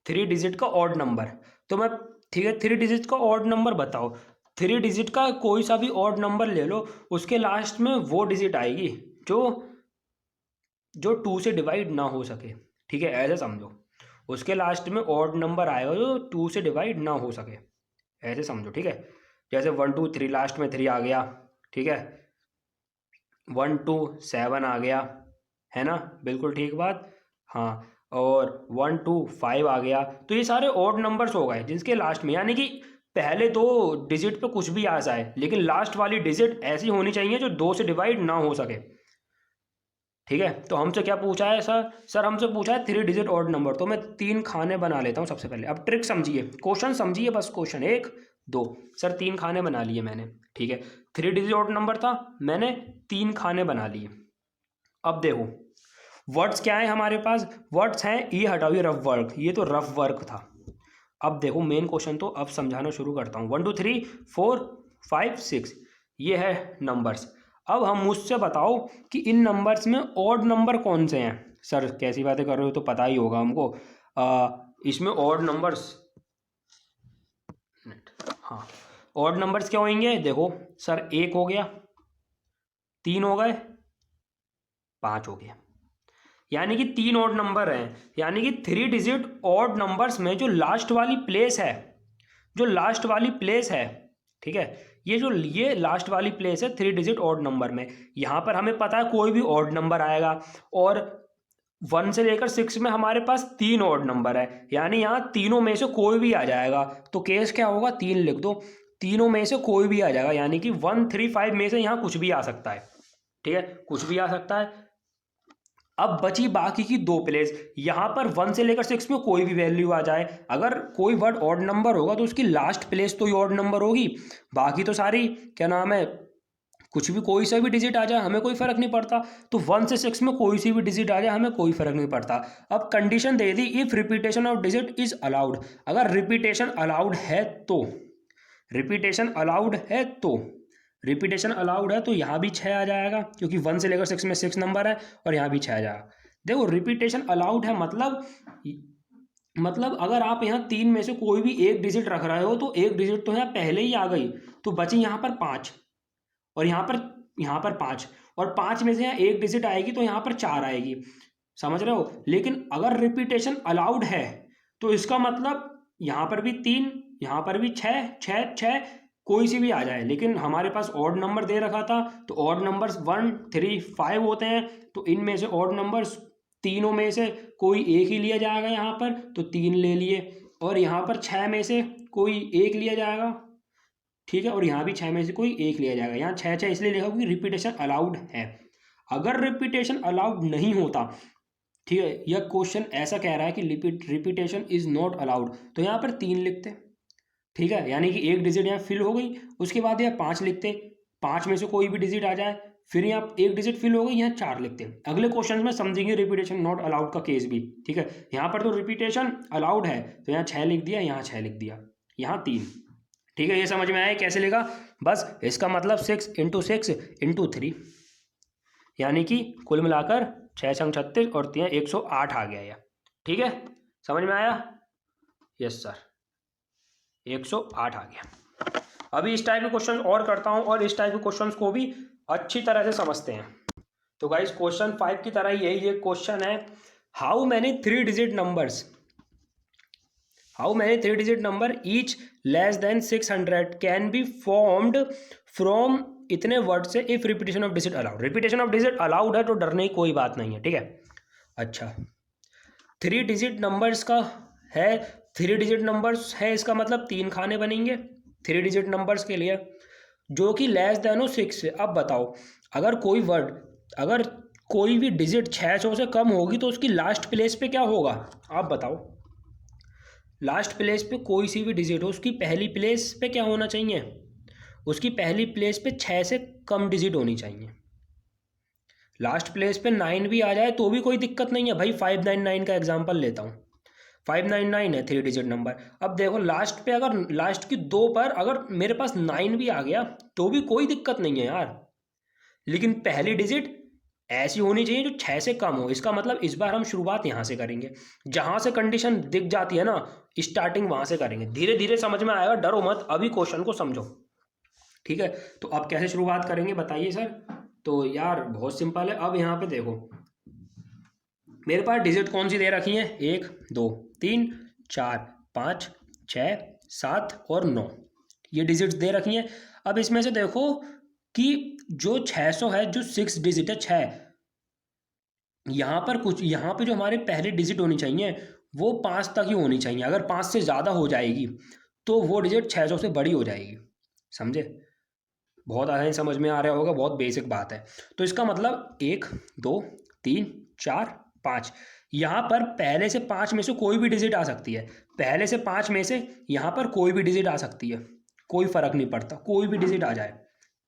3 डिजिट का ऑड नंबर। तो मैं ठीक है, 3 डिजिट का ऑड नंबर बताओ। 3 डिजिट का कोई सा भी ऑड नंबर ले लो, उसके लास्ट में वो डिजिट आएगी जो 2 से डिवाइड ना हो सके। ठीक है, ऐसे समझो, उसके लास्ट में ऑड नंबर आएगा जो 2 से डिवाइड ना हो सके, ऐसे समझो। ठीक है, जैसे 1 2 3 लास्ट में 3 आ गया, ठीक है, 1 2 7 आ गया, है ना, बिल्कुल ठीक बात। हाँ, और 1 2 5 आ गया। तो ये सारे ऑड नंबर्स हो गए जिसके लास्ट में, यानी कि पहले 2 डिजिट पे कुछ भी आ जाए, लेकिन लास्ट वाली डिजिट ऐसी होनी चाहिए जो 2 से डिवाइड ना हो सके। ठीक है, तो हमसे क्या पूछा है सर हमसे पूछा है 3 डिजिट ऑड नंबर। तो मैं 3 खाने बना लेता हूँ सबसे पहले। अब ट्रिक समझिए, क्वेश्चन समझिए, बस क्वेश्चन 1 2 सर 3 खाने बना लिए मैंने। ठीक है, 3 डिजिट ऑड नंबर था, मैंने 3 खाने बना लिए। अब देखो वर्ड्स क्या है हमारे पास, वर्ड्स हैं, ये हटाओ, ये रफ वर्क, ये तो रफ वर्क था। अब देखो मेन क्वेश्चन, तो अब समझाना शुरू करता हूँ। 1 2 3 4 5 6 ये है नंबर्स। अब हम मुझसे बताओ कि इन नंबर्स में ऑड नंबर कौन से हैं। सर कैसी बातें कर रहे हो, तो पता ही होगा हमको। इसमें ऑड नंबर्स, हाँ, ऑड नंबर्स क्या होंगे, देखो सर 1 हो गया, 3 हो गए, 5 हो गया, यानी कि 3 ऑड नंबर हैं। यानी कि 3 डिजिट ऑड नंबर्स में जो लास्ट वाली प्लेस है, ठीक है, ये लास्ट वाली प्लेस है 3 डिजिट ऑड नंबर में। यहाँ पर हमें पता है कोई भी ऑड नंबर आएगा, और 1 से लेकर 6 में हमारे पास 3 ऑड नंबर है, यानी यहाँ तीनों में से कोई भी आ जाएगा। तो केस क्या होगा, 3 लिख दो, तीनों में से कोई भी आ जाएगा, यानी कि 1 3 5 में से यहाँ कुछ भी आ सकता है। ठीक है, कुछ भी आ सकता है। अब बची बाकी की 2 प्लेस, यहाँ पर 1 से लेकर 6 में कोई भी वैल्यू आ जाए, अगर कोई वर्ड ऑड नंबर होगा तो उसकी लास्ट प्लेस तो ही ऑड नंबर होगी, बाकी तो सारी क्या नाम है, कुछ भी कोई सा भी डिजिट आ जाए हमें कोई फ़र्क नहीं पड़ता। तो 1 से 6 में कोई सी भी डिजिट आ जाए हमें कोई फ़र्क नहीं पड़ता। अब condition they the, if repetition of digit is allowed, अगर रिपीटेशन अलाउड है तो, रिपीटेशन अलाउड है तो यहाँ भी 6 आ जाएगा, क्योंकि 1 से लेकर 6 में 6 नंबर है, और यहाँ भी 6 आ जाएगा। देखो रिपीटेशन अलाउड है मतलब अगर आप यहाँ 3 में से कोई भी एक डिजिट रख रहे हो तो एक डिजिट तो यहाँ पहले ही आ गई, तो बची यहाँ पर 5, और यहाँ पर 5, और 5 में से यहाँ एक डिजिट आएगी तो यहाँ पर 4 आएगी, समझ रहे हो। लेकिन अगर रिपीटेशन अलाउड है तो इसका मतलब यहाँ पर भी 3, यहाँ पर भी 6 6 6, कोई सी भी आ जाए। लेकिन हमारे पास ऑड नंबर दे रखा था, तो ऑड नंबर्स 1 3 5 होते हैं, तो इनमें से ऑड नंबर्स तीनों में से कोई एक ही लिया जाएगा यहाँ पर, तो 3 ले लिए, और यहाँ पर 6 में से कोई एक लिया जाएगा, ठीक है, और यहाँ भी 6 में से कोई एक लिया जाएगा। यहाँ 6 6 इसलिए लिखा क्योंकि रिपीटेशन अलाउड है। अगर रिपीटेशन अलाउड नहीं होता, ठीक है, यह क्वेश्चन ऐसा कह रहा है कि रिपीटेशन इज नॉट अलाउड, तो यहाँ पर 3 लिखते, ठीक है, यानी कि एक डिजिट यहाँ फिल हो गई। उसके बाद यहाँ 5 लिखते, 5 में से कोई भी डिजिट आ जाए, फिर यहाँ एक डिजिट फिल हो गई, यहाँ 4 लिखते हैं। अगले क्वेश्चन में समझेंगे रिपीटेशन नॉट अलाउड का केस भी, ठीक है। यहाँ पर तो रिपीटेशन अलाउड है, तो यहाँ 6 लिख दिया, यहाँ 6 लिख दिया, यहाँ 3, ठीक है। ये समझ में आया कैसे लिखा? बस इसका मतलब 6 × 6 × 3, यानी कि कुल मिलाकर 6 छंग 36 और 3 108 आ गया यह, ठीक है। समझ में आया? यस सर, 108 आ गया। अभी इस टाइप के क्वेश्चन और करता हूं, और इस टाइप के क्वेश्चंस को भी अच्छी तरह से समझते हैं। तो गाइस क्वेश्चन 5 की तरह यही एक क्वेश्चन है, how many 3 digit number each less than 600 can be formed from इतने वर्ड से if repetition of digit allowed. Repetition of digit allowed है तो डरने की कोई बात नहीं है, ठीक है। अच्छा, 3 डिजिट नंबर्स का है, 3 डिजिट नंबर्स है, इसका मतलब 3 खाने बनेंगे 3 डिजिट नंबर्स के लिए, जो कि लेस देन हो 6 से। अब बताओ, अगर कोई भी डिजिट 600 से कम होगी तो उसकी लास्ट प्लेस पे क्या होगा? आप बताओ, लास्ट प्लेस पे कोई सी भी डिजिट हो, उसकी पहली प्लेस पे क्या होना चाहिए? उसकी पहली प्लेस पे 6 से कम डिजिट होनी चाहिए। लास्ट प्लेस पे 9 भी आ जाए तो भी कोई दिक्कत नहीं है भाई। 599 का एग्जांपल लेता हूँ, 599 है 3 डिजिट नंबर। अब देखो लास्ट पे, अगर लास्ट की 2 पर अगर मेरे पास 9 भी आ गया तो भी कोई दिक्कत नहीं है यार, लेकिन पहली डिजिट ऐसी होनी चाहिए जो 6 से कम हो। इसका मतलब इस बार हम शुरुआत यहाँ से करेंगे, जहाँ से कंडीशन दिख जाती है ना, स्टार्टिंग वहाँ से करेंगे। धीरे धीरे समझ में आएगा, डरो मत, अभी क्वेश्चन को समझो, ठीक है। तो अब कैसे शुरुआत करेंगे बताइए सर? तो यार बहुत सिंपल है। अब यहाँ पे देखो, मेरे पास डिजिट कौन सी दे रखी है? 1 2 3 4 5 6 7 और 9, ये डिजिट्स दे रखी हैं। अब इसमें से देखो कि जो 600 है, जो 6 डिजिट है 6, यहाँ पे जो हमारे पहले डिजिट होनी चाहिए वो 5 तक ही होनी चाहिए। अगर 5 से ज़्यादा हो जाएगी तो वो डिजिट 600 से बड़ी हो जाएगी, समझे? बहुत आसान समझ में आ रहा होगा, बहुत बेसिक बात है। तो इसका मतलब 1 2 3 4 5, यहाँ पर पहले से 5 में से कोई भी डिजिट आ सकती है। पहले से 5 में से यहाँ पर कोई भी डिजिट आ सकती है, कोई फर्क नहीं पड़ता, कोई भी डिजिट आ जाए,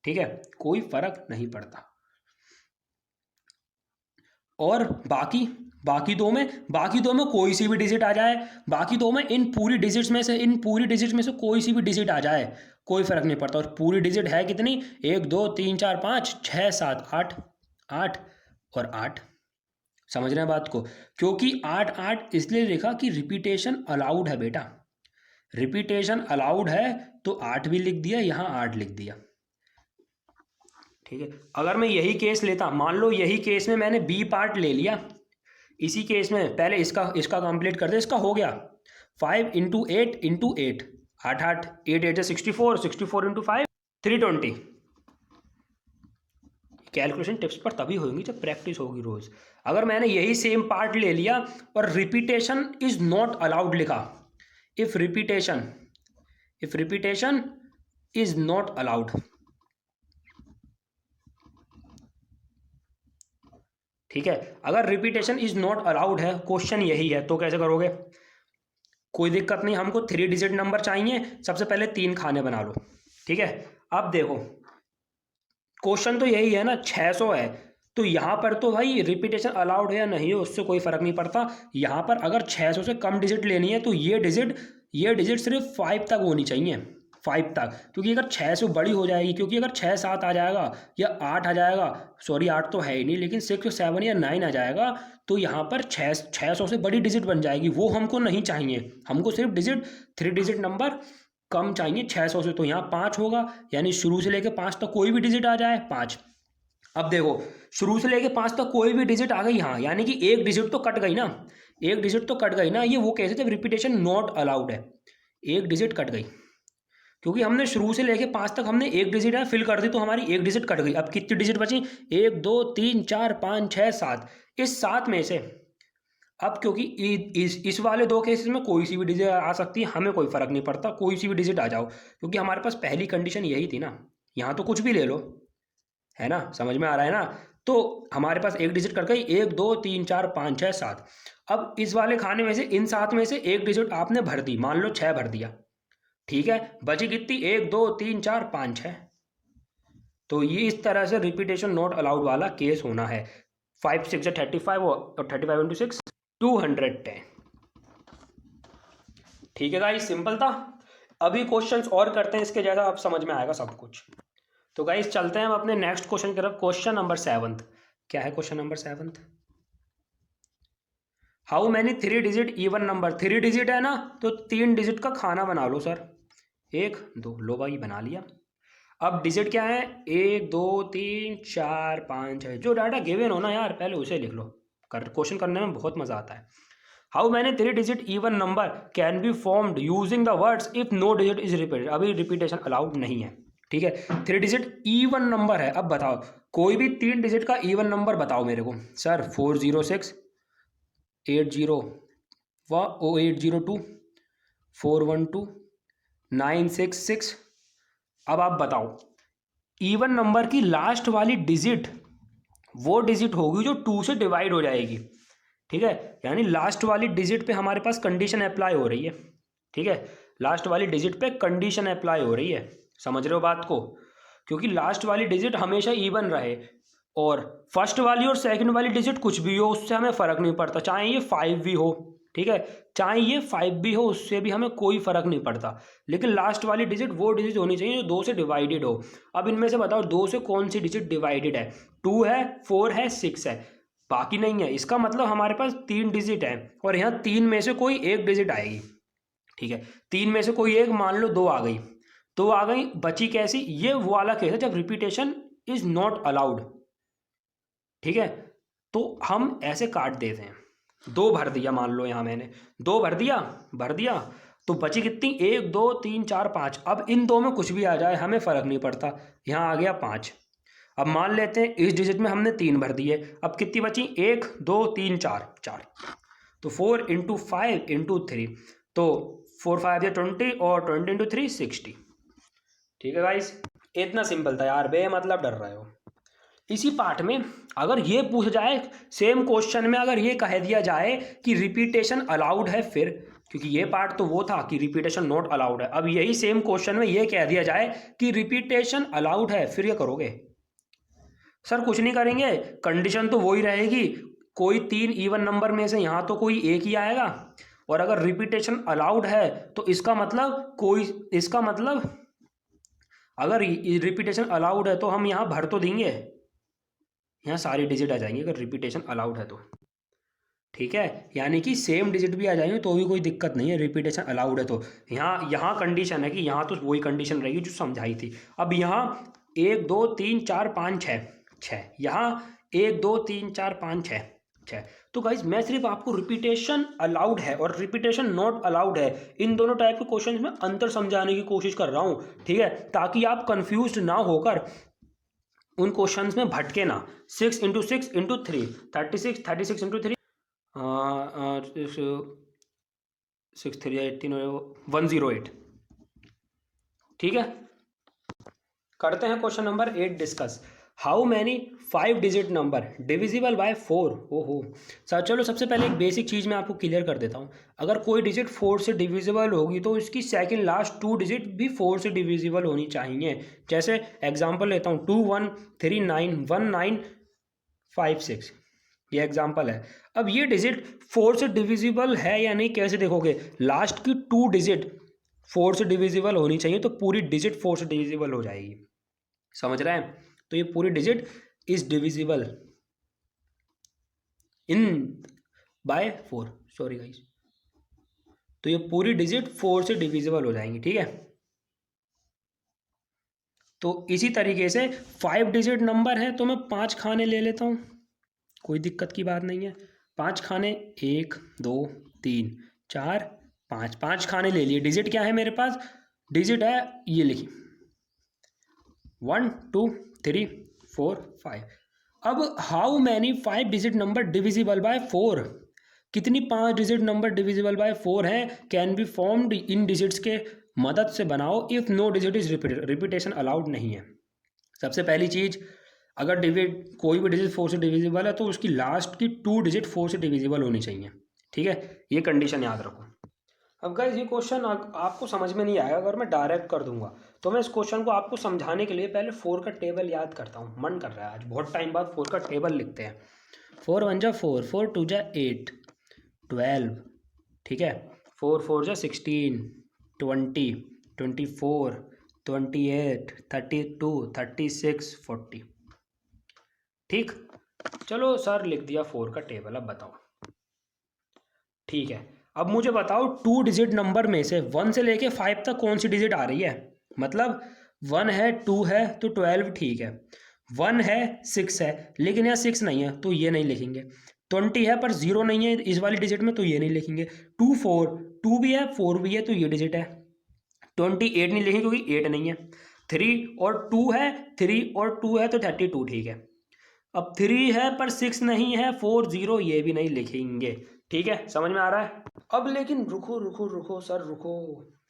ठीक है, कोई फर्क नहीं पड़ता। और बाकी दो में कोई सी भी डिजिट आ जाए, बाकी दो में इन पूरी डिजिट्स में से कोई सी भी डिजिट आ जाए, कोई फर्क नहीं पड़ता। और पूरी डिजिट है कितनी? 1 2 3 4 5 6 7 8, 8 और 8। समझ रहे हैं बात को? क्योंकि 8 8 इसलिए लिखा कि रिपीटेशन अलाउड है बेटा, रिपीटेशन अलाउड है तो 8 भी लिख दिया, यहाँ 8 लिख दिया, ठीक है। अगर मैं यही केस लेता, मान लो यही केस में मैंने बी पार्ट ले लिया, इसी केस में पहले इसका कंप्लीट कर दे, इसका हो गया 5 × 8 × 8, 8 8 8 8 64, 64 × 5 320। कैलकुलेशन टिप्स पर तभी होगी जब प्रैक्टिस होगी रोज। अगर मैंने यही सेम पार्ट ले लिया और रिपीटेशन इज नॉट अलाउड लिखा, if repetition is not allowed, ठीक है। अगर रिपीटेशन इज नॉट अलाउड है, क्वेश्चन यही है, तो कैसे करोगे? कोई दिक्कत नहीं, हमको 3 डिजिट नंबर चाहिए, सबसे पहले 3 खाने बना लो, ठीक है। अब देखो क्वेश्चन तो यही है ना, 600 है, तो यहाँ पर तो भाई रिपीटेशन अलाउड है या नहीं है उससे कोई फर्क नहीं पड़ता। यहाँ पर अगर 600 से कम डिजिट लेनी है तो ये डिजिट सिर्फ 5 तक होनी चाहिए, 5 तक, क्योंकि अगर 6 से बड़ी हो जाएगी, क्योंकि अगर 6 7 आ जाएगा या 8 आ जाएगा, सॉरी 8 तो है ही नहीं, लेकिन 6 7 या 9 आ जाएगा तो यहाँ पर 600 से बड़ी डिजिट बन जाएगी, वो हमको नहीं चाहिए। हमको सिर्फ डिजिट 3 डिजिट नंबर कम चाहिए 600 से। तो यहाँ 5 होगा, यानी शुरू से लेके 5 तक कोई भी डिजिट आ जाए 5। अब देखो शुरू से लेके 5 तक कोई भी डिजिट आ गई, हाँ, यानी कि एक डिजिट तो कट गई ना, एक डिजिट तो कट गई ना। ये वो केस है जब रिपीटेशन नॉट अलाउड है, एक डिजिट कट गई, क्योंकि हमने शुरू से लेके 5 तक हमने एक डिजिट है फिल कर दी, तो हमारी एक डिजिट कट गई। अब कितनी डिजिट बची? 1 2 3 4 5 6 7। इस 7 में से अब क्योंकि इस वाले दो केसेस में कोई सी भी डिजिट आ सकती है, हमें कोई फर्क नहीं पड़ता, कोई सी भी डिजिट आ जाओ, क्योंकि हमारे पास पहली कंडीशन यही थी ना। यहाँ तो कुछ भी ले लो, है ना, समझ में आ रहा है ना। तो हमारे पास एक डिजिट कट गई, 1 2 3 4 5 6 7। अब इस वाले खाने में से इन 7 में से एक डिजिट आपने भर दी, मान लो 6 भर दिया, ठीक है, बची कितनी? 1 2 3 4 5 6। तो ये इस तरह से रिपीटेशन नॉट अलाउड वाला केस होना है। 5 6 35 और 35 इंटू 6 210। ठीक है गाइस, सिंपल था। अभी क्वेश्चंस और करते हैं इसके जैसा, अब समझ में आएगा सब कुछ। तो गाइस चलते हैं हम अपने नेक्स्ट क्वेश्चन की तरफ। Question number 7। क्या है question number 7? How many 3 digit even number. 3 digit है ना, तो 3 डिजिट का खाना बना लो सर। 1 2, लो भाई बना लिया। अब डिजिट क्या है? 1 2 3 4 5 है। जो डाटा गिवन हो ना यार, पहले उसे लिख लो, क्वेश्चन करने में बहुत मजा आता है। How many 3 digit even number can be formed using the words if no digit is repeated. अभी रिपीटेशन अलाउड नहीं है, ठीक है। 3 डिजिट इवन नंबर है। अब बताओ कोई भी 3 डिजिट का इवन नंबर बताओ मेरे को। सर 406 80 802 412 966। अब आप बताओ इवन नंबर की लास्ट वाली डिजिट वो डिजिट होगी जो 2 से डिवाइड हो जाएगी, ठीक है। यानी लास्ट वाली डिजिट पे हमारे पास कंडीशन अप्लाई हो रही है, ठीक है। लास्ट वाली डिजिट पे कंडीशन अप्लाई हो रही है, समझ रहे हो बात को? क्योंकि लास्ट वाली डिजिट हमेशा इवन रहे, और फर्स्ट वाली और सेकंड वाली डिजिट कुछ भी हो उससे हमें फ़र्क नहीं पड़ता, चाहे ये 5 भी हो, ठीक है, चाहे ये 5 भी हो, उससे भी हमें कोई फ़र्क नहीं पड़ता। लेकिन लास्ट वाली डिजिट वो डिजिट होनी चाहिए जो 2 से डिवाइडेड हो। अब इनमें से बताओ 2 से कौन सी डिजिट डिवाइडेड है? 2 है, 4 है, 6 है, बाकी नहीं है। इसका मतलब हमारे पास 3 डिजिट है, और यहाँ 3 में से कोई एक डिजिट आएगी, ठीक है। 3 में से कोई एक, मान लो 2 आ गई, 2 आ गई, बची कैसी? ये वो वाला केस है जब रिपीटेशन इज नॉट अलाउड, ठीक है। तो हम ऐसे काट देते हैं। 2 भर दिया, मान लो यहाँ मैंने 2 भर दिया, तो बची कितनी? 1 2 3 4 5। अब इन 2 में कुछ भी आ जाए हमें फ़र्क नहीं पड़ता, यहाँ आ गया 5। अब मान लेते हैं इस डिजिट में हमने 3 भर दिए, अब कितनी बची? 1 2 3 4 4। तो 4 इंटू 5 इंटू 3, तो 4 5 20, और 20 इंटू 3 60। ठीक है गाइस, इतना सिंपल था यार, बे मतलब डर रहे हो। इसी पार्ट में अगर ये पूछ जाए, सेम क्वेश्चन में अगर ये कह दिया जाए कि रिपीटेशन अलाउड है, फिर, क्योंकि ये पार्ट तो वो था कि रिपीटेशन नॉट अलाउड है, अब यही सेम क्वेश्चन में ये कह दिया जाए कि रिपीटेशन अलाउड है, फिर ये करोगे? सर कुछ नहीं करेंगे, कंडीशन तो वही रहेगी, कोई 3 इवन नंबर में से यहाँ तो कोई एक ही आएगा, और अगर रिपीटेशन अलाउड है तो इसका मतलब अगर रिपीटेशन अलाउड है तो हम यहाँ भर तो देंगे, यहाँ सारी डिजिट आ जाएंगी अगर रिपीटेशन अलाउड है तो, ठीक है। यानी कि सेम डिजिट भी आ जाएंगे तो भी कोई दिक्कत नहीं है, रिपीटेशन अलाउड है तो। यहाँ कंडीशन है कि यहाँ तो वही कंडीशन रहेगी जो समझाई थी। अब यहाँ 1 2 3 4 5 6, यहाँ 1 2 3 4 5 6। तो गाइज मैं सिर्फ आपको रिपीटेशन अलाउड है और रिपीटेशन नॉट अलाउड है, इन दोनों टाइप के क्वेश्चन में अंतर समझाने की कोशिश कर रहा हूँ, ठीक है, ताकि आप कंफ्यूज ना होकर उन क्वेश्चंस में भटके ना। 6 इंटू 6 इंटू 3 36 इंटू 3 6 3 18 108, ठीक है। करते हैं question number 8 discuss. How many 5 digit number divisible by 4। ओहो सर, चलो सबसे पहले एक बेसिक चीज़ मैं आपको क्लियर कर देता हूँ। अगर कोई डिजिट 4 से डिविजिबल होगी तो इसकी सेकंड लास्ट 2 डिजिट भी 4 से डिविजिबल होनी चाहिए। जैसे एग्जांपल लेता हूँ 2 1 3 9 1 9 5 6, ये एग्जांपल है। अब ये डिजिट 4 से डिविजिबल है या नहीं कैसे देखोगे? लास्ट की 2 डिजिट 4 से डिविजिबल होनी चाहिए, तो पूरी डिजिट 4 से डिविजिबल हो जाएगी। समझ रहे हैं? तो ये पूरी digit is divisible in by 4, sorry guys. तो ये पूरी डिजिट 4 से डिविजिबल हो जाएंगी, ठीक है। तो इसी तरीके से 5 डिजिट नंबर है तो मैं 5 खाने ले लेता हूँ, कोई दिक्कत की बात नहीं है। 5 खाने, 1 2 3 4 5, 5 खाने ले लिए। डिजिट क्या है मेरे पास? डिजिट है ये लिखी 1 2 3 4 5। अब how many 5 digit number divisible by 4? कितनी 5 डिजिट नंबर डिविजिबल बाय 4 हैं? Can be formed in digits के मदद से बनाओ if no digit is repetition allowed नहीं है। सबसे पहली चीज, अगर कोई भी डिजिट 4 से डिविजिबल है तो उसकी लास्ट की 2 डिजिट 4 से डिविजिबल होनी चाहिए, ठीक है। ये कंडीशन याद रखो। अब गाइस ये क्वेश्चन आपको समझ में नहीं आएगा अगर मैं डायरेक्ट कर दूंगा, तो मैं इस क्वेश्चन को आपको समझाने के लिए पहले 4 का टेबल याद करता हूँ। मन कर रहा है, आज बहुत टाइम बाद 4 का टेबल लिखते हैं। 4 1 जा 4, 4 2 जा 8 12, ठीक है। 4 4 जा 16 20 24 28 32 36 40, ठीक। चलो सर लिख दिया 4 का टेबल, अब बताओ। ठीक है, अब मुझे बताओ 2 डिजिट नंबर में से 1 से लेके 5 तक कौन सी डिजिट आ रही है? मतलब 1 है 2 है तो 12, ठीक है। 1 है 6 है, लेकिन यहाँ 6 नहीं है तो ये नहीं लिखेंगे। 20 है पर 0 नहीं है इस वाली डिजिट में तो ये नहीं लिखेंगे। 2 4, 2 भी है 4 भी है तो ये डिजिट है। 28 नहीं लिखेंगे क्योंकि 8 नहीं है। 3 और 2 है, 3 और 2 है तो 32, ठीक है। अब 3 है पर 6 नहीं है, 4 0 ये भी नहीं लिखेंगे, ठीक है। समझ में आ रहा है? अब लेकिन रुको रुको रुको सर, रुको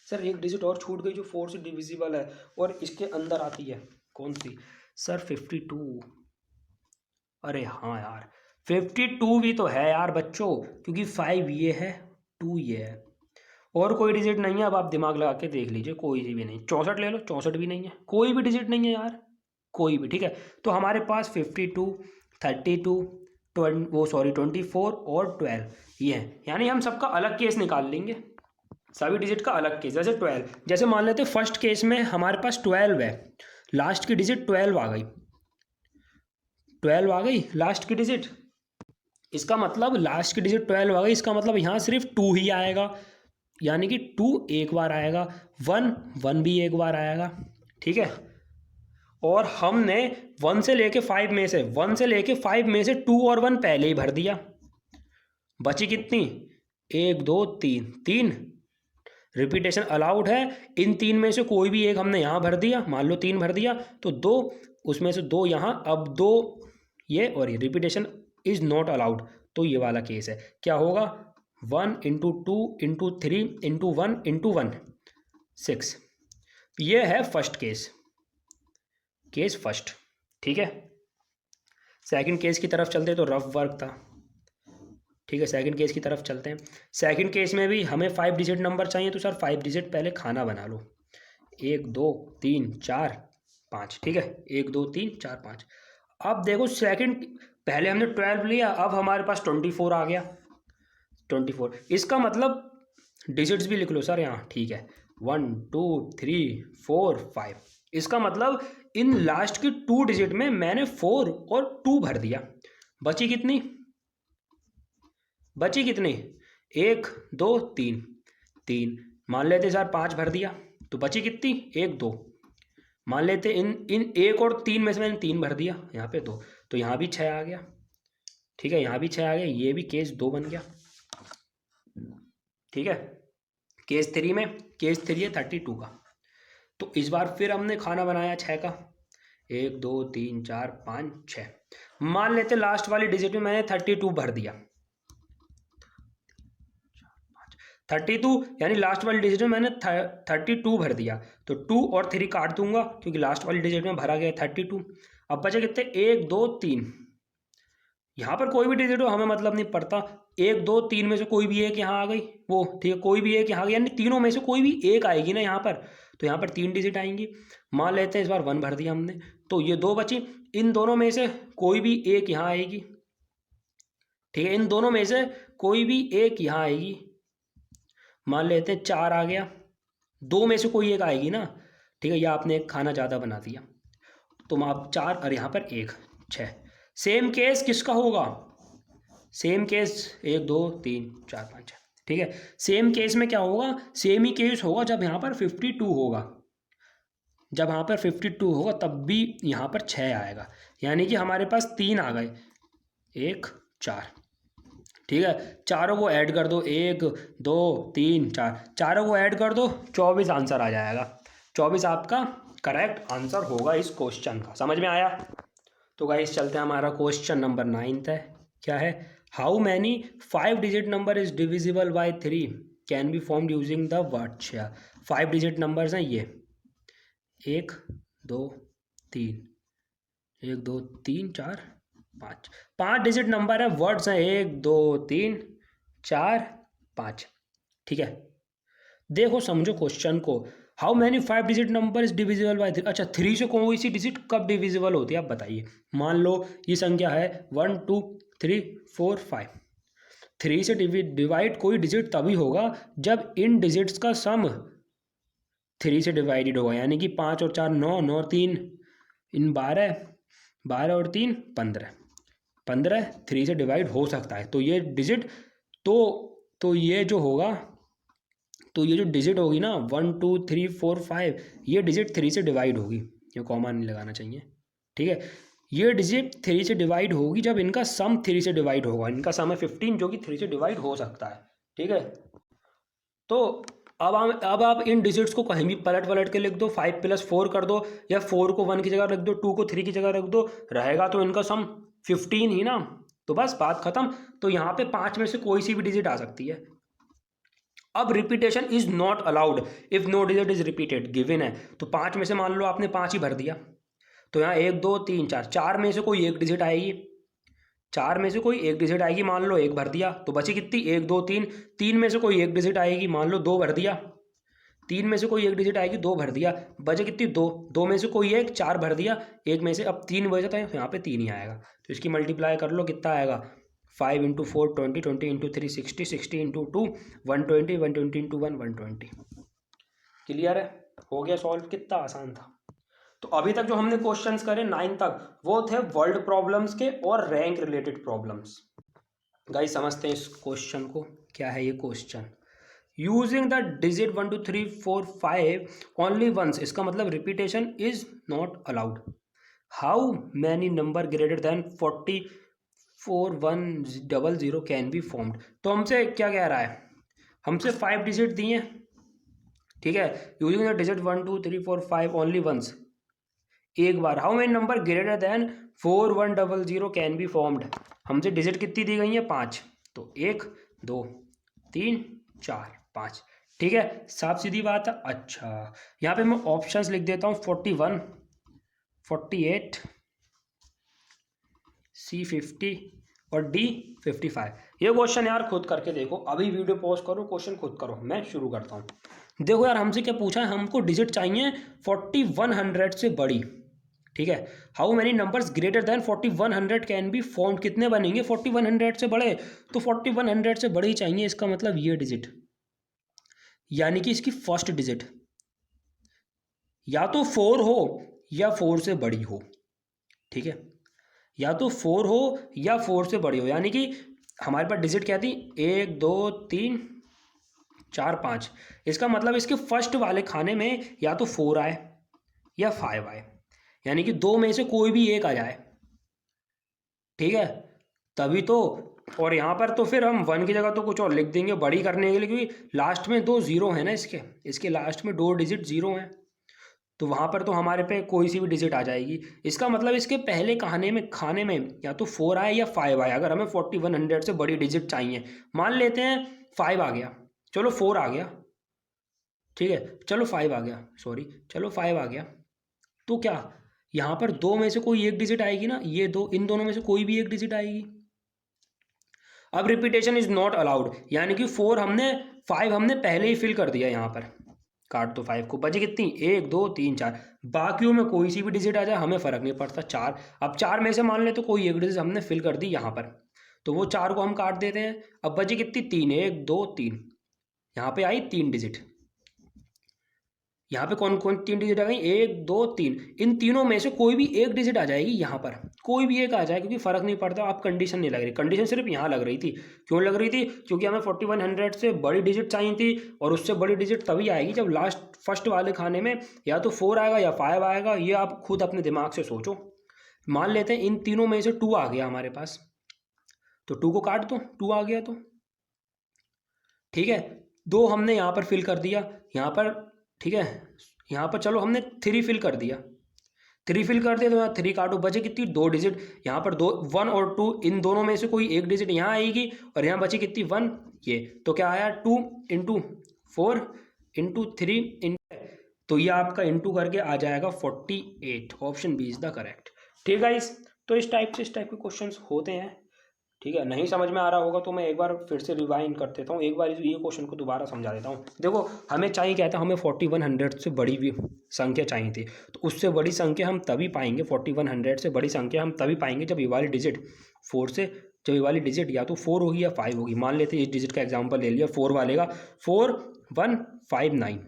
सर, एक डिजिट और छूट गई जो 4 से डिविजिबल है और इसके अंदर आती है। कौन सी सर? 52। अरे हाँ यार, 52 भी तो है यार बच्चों, क्योंकि 5 ये है 2 ये है और कोई डिजिट नहीं है। अब आप दिमाग लगा के देख लीजिए, कोई भी नहीं। 64 ले लो, 64 भी नहीं है, कोई भी डिजिट नहीं है यार, कोई भी, ठीक है। तो हमारे पास 52 32 24 और 12 ये है, यानी हम सबका अलग केस निकाल लेंगे, सभी डिजिट का अलग केस। जैसे 12, जैसे मान लेते फर्स्ट केस में हमारे पास 12 है, लास्ट की डिजिट 12 आ गई, 12 आ गई लास्ट की डिजिट। इसका मतलब लास्ट की डिजिट 12 आ गई, इसका मतलब यहाँ सिर्फ 2 ही आएगा, यानी कि 2 एक बार आएगा, 1 भी एक बार आएगा, ठीक है। और हमने 1 से लेके 5 में से 2 और 1 पहले ही भर दिया। बची कितनी? 1 2 3, 3 रिपीटेशन अलाउड है। इन 3 में से कोई भी एक हमने यहाँ भर दिया, मान लो 3 भर दिया तो 2, उसमें से 2 यहाँ, अब 2 ये और ये, रिपीटेशन इज नॉट अलाउड। तो ये वाला केस है, क्या होगा? 1 इंटू 2 इंटू 3 इंटू 1 इंटू 1 6। ये है फर्स्ट केस, केस फर्स्ट, ठीक है। सेकंड केस की तरफ चलते तो रफ वर्क था, ठीक है। सेकंड केस की तरफ चलते हैं। सेकंड केस में भी हमें 5 डिजिट नंबर चाहिए, तो सर 5 डिजिट पहले खाना बना लो। 1 2 3 4 5, ठीक है। 1 2 3 4 5। अब देखो सेकंड, पहले हमने 12 लिया, अब हमारे पास 24 आ गया। 24, इसका मतलब डिजिट्स भी लिख लो सर यहाँ, ठीक है। 1 2 3 4 5, इसका मतलब इन लास्ट की 2 डिजिट में मैंने 4 और 2 भर दिया। बची कितनी? 1 2 3, 3 मान लेते सर 5 भर दिया, तो बची कितनी? 1 2 मान लेते इन 1 और 3 में से मैंने 3 भर दिया, यहाँ पे 2, तो यहाँ भी 6 आ गया, ठीक है। यहाँ भी 6 आ गया, ये भी केस 2 बन गया, ठीक है। केस 3 में, केस 3 है 32 का। तो इस बार फिर हमने खाना बनाया 6 का, 1 2 3 4 5 6। मान लेते लास्ट वाली डिजिट में मैंने 32 भर दिया, 32 यानी लास्ट वाली डिजिट में मैंने 32 भर दिया, तो 2 और 3 काट दूंगा क्योंकि लास्ट वाली डिजिट में भरा गया 32। अब बचे कितने? 1 2 3। यहाँ पर कोई भी डिजिट हो हमें मतलब नहीं पड़ता, 1 2 3 में से कोई भी एक यहाँ आ गई, वो ठीक है, कोई भी एक यहाँ आ गई, यानी तीनों में से कोई भी एक आएगी ना यहाँ पर, तो यहाँ पर 3 डिजिट आएंगी। मान लेते हैं इस बार 1 भर दिया हमने, तो ये 2 बची। इन दोनों में से कोई भी एक यहाँ आएगी, ठीक है। इन दोनों में से कोई भी एक यहाँ आएगी, मान लेते हैं 4 आ गया, दो में से कोई एक आएगी ना, ठीक है, या आपने एक खाना ज़्यादा बना दिया, तो आप 4 और यहाँ पर 1, 6। सेम केस किसका होगा, सेम केस 1 2 3 4 5 6, ठीक है। सेम केस में क्या होगा, सेम ही केस होगा जब यहाँ पर 52 होगा, जब यहाँ पर 52 होगा तब भी यहाँ पर 6 आएगा, यानी कि हमारे पास 3 आ गए, 1 4, ठीक है। चारों को ऐड कर दो, 1 2 3 4, चारों को ऐड कर दो, 24 आंसर आ जाएगा। 24 आपका करेक्ट आंसर होगा इस क्वेश्चन का। समझ में आया? तो गाइस चलते हैं, हमारा क्वेश्चन नंबर 9 है। क्या है, how many 5 digit number is divisible by 3 can be formed using the word. 5 digit numbers हैं ये, 1 2 3, 1 2 3 4 5, 5 डिजिट नंबर है, वर्ड्स हैं 1 2 3 4 5, ठीक है। देखो समझो क्वेश्चन को, how many 5 digit number is divisible by 3। अच्छा, 3 से कोई सी डिजिट कब डिविजिबल होती है आप बताइए। मान लो ये संख्या है 1 2 3 4 5, 3 से डिवाइड कोई डिजिट तभी होगा जब इन डिजिट्स का सम 3 से डिवाइडेड होगा, यानी कि 5 और 4 9, 9 और 3 इन 12, 12 और 3 15, 15 3 से डिवाइड हो सकता है। तो ये डिजिट तो ये जो होगा, तो ये जो डिजिट होगी ना 1 2 3 4 5, ये डिजिट 3 से डिवाइड होगी, ये कॉमा नहीं लगाना चाहिए, ठीक है। ये डिजिट 3 से डिवाइड होगी जब इनका सम 3 से डिवाइड होगा। इनका सम है 15 जो कि 3 से डिवाइड हो सकता है, ठीक है। तो अब आप इन डिजिट्स को कहीं भी पलट के लिख दो, 5 + 4 कर दो, या 4 को 1 की जगह रख दो, 2 को 3 की जगह रख दो, रहेगा तो इनका सम 15 ही ना। तो बस बात खत्म। तो यहाँ पे 5 में से कोई सी भी डिजिट आ सकती है। अब repetition is not allowed if no digit is repeated, given है। तो 5 में से मान लो आपने 5 ही भर दिया, तो यहाँ 1 2 3 4, 4 में से कोई एक डिजिट आएगी, 4 में से कोई एक डिजिट आएगी, मान लो 1 भर दिया, तो बची कितनी 1 2 3। 3 में से कोई एक डिजिट आएगी, मान लो 2 भर दिया, 3 में से कोई एक डिजिट आएगी, 2 भर दिया, बचे कितनी 2। 2 में से कोई एक, 4 भर दिया, 1 में से अब 3 बचा, तो यहाँ पे 3 ही आएगा। तो इसकी मल्टीप्लाई कर लो, कितना आएगा 5 × 4 20, 20 × 3 60, 60 × 2 120, 120 × 1 120। क्लियर है? हो गया सॉल्व। कितना आसान था। तो अभी तक जो हमने क्वेश्चंस करे 9 तक, वो थे वर्ल्ड प्रॉब्लम्स के और रैंक रिलेटेड प्रॉब्लम्स। गाइस समझते हैं इस क्वेश्चन को। क्या है ये question, using the digit 1 2 3 4 5 only once, इसका मतलब repetition is not allowed. How many number greater than 44100 can be formed. तो हमसे क्या कह रहा है, हमसे 5 डिजिट दिए, ठीक है, using the digit 1 2 3 4 5 only once, एक बार। How many number greater than 4100 can be formed, हमसे डिजिट कितनी दी गई है 5, तो 1 2 3 4 5, ठीक है, साफ सीधी बात है। अच्छा, यहाँ पे मैं ऑप्शंस लिख देता हूँ, 41 48 C 50 और D 55। ये क्वेश्चन यार खुद करके देखो, अभी वीडियो पॉज करो, क्वेश्चन खुद करो, मैं शुरू करता हूँ। देखो यार, हमसे क्या पूछा है, हमको डिजिट चाहिए 4100 से बड़ी, ठीक है। How many numbers greater than 4100 can be formed, कितने बनेंगे 4100 से बड़े, तो 4100 से बड़ी चाहिए। इसका मतलब ये डिजिट, यानी कि इसकी फर्स्ट डिजिट या तो 4 हो या 4 से बड़ी हो, ठीक है, या तो 4 हो या 4 से बड़ी हो। यानी कि हमारे पास डिजिट क्या थी, 1 2 3 4 5, इसका मतलब इसके फर्स्ट वाले खाने में या तो 4 आए या 5 आए, यानी कि 2 में से कोई भी एक आ जाए, ठीक है, तभी तो। और यहाँ पर तो फिर हम 1 की जगह तो कुछ और लिख देंगे बड़ी करने के लिए, क्योंकि लास्ट में 2 0 है ना, इसके लास्ट में 2 डिजिट 0 हैं, तो वहाँ पर तो हमारे पे कोई सी भी डिजिट आ जाएगी। इसका मतलब इसके पहले खाने में या तो 4 आए या 5 आए। अगर हमें 4100 से बड़ी डिजिट चाहिए, मान लेते हैं 5 आ गया, चलो 4 आ गया, ठीक है, चलो 5 आ गया, सॉरी, चलो 5 आ गया, तो क्या यहाँ पर 2 में से कोई एक डिजिट आएगी ना, ये दो, इन दोनों में से कोई भी एक डिजिट आएगी। अब रिपीटेशन इज नॉट अलाउड, यानी कि 5 हमने पहले ही फिल कर दिया, यहाँ पर काट दो 5 को, बचे कितनी 1 2 3 4, बाकियों में कोई सी भी डिजिट आ जाए हमें फ़र्क नहीं पड़ता, 4। अब 4 में से मान ले तो कोई एक डिजिट हमने फिल कर दी यहाँ पर, तो वो 4 को हम काट देते हैं। अब बची कितनी 3, 1 2 3, यहाँ पे आई 3 डिजिट, यहाँ पे कौन कौन 3 डिजिट आ गई, 1 2 3, इन तीनों में से कोई भी एक डिजिट आ जाएगी यहाँ पर, कोई भी एक आ जाए, क्योंकि फ़र्क नहीं पड़ता। आप कंडीशन नहीं लग रही, कंडीशन सिर्फ यहाँ लग रही थी। क्यों लग रही थी? क्योंकि हमें 4100 से बड़ी डिजिट चाहिए थी, और उससे बड़ी डिजिट तभी आएगी जब लास्ट फर्स्ट वाले खाने में या तो 4 आएगा या 5 आएगा। ये आप खुद अपने दिमाग से सोचो। मान लेते हैं इन तीनों में से 2 आ गया हमारे पास, तो 2 को काट दो, 2 आ गया तो ठीक है। 2 हमने यहाँ पर फिल कर दिया, यहाँ पर ठीक है। यहाँ पर चलो हमने 3 फिल कर दिया, 3 फिल कर दिया, तो यहाँ 3 काटो, बचे कितनी 2 डिजिट। यहाँ पर 2, 1 और 2, इन दोनों में से कोई एक डिजिट यहाँ आएगी, और यहाँ बची कितनी 1, ये तो क्या आया 2 इंटू 4 इंटू 3 इंटू, तो ये आपका इंटू करके आ जाएगा 48। Option B is the correct. ठीक है गाइस, तो इस टाइप के क्वेश्चन होते हैं। ठीक है, नहीं समझ में आ रहा होगा तो मैं एक बार फिर से रिवाइंड कर देता हूँ, एक बार ये क्वेश्चन को दोबारा समझा देता हूँ। देखो हमें चाहिए क्या था, हमें 4100 से बड़ी भी संख्या चाहिए थी, तो उससे बड़ी संख्या हम तभी पाएंगे, 4100 से बड़ी संख्या हम तभी पाएंगे जब ये वाली डिजिट 4 से, जब ये वाली डिजिट या तो 4 होगी या 5 होगी। मान लेते हैं इस डिजिट का एग्जाम्पल ले लिया, 4 वाले का, 4 1 5 9,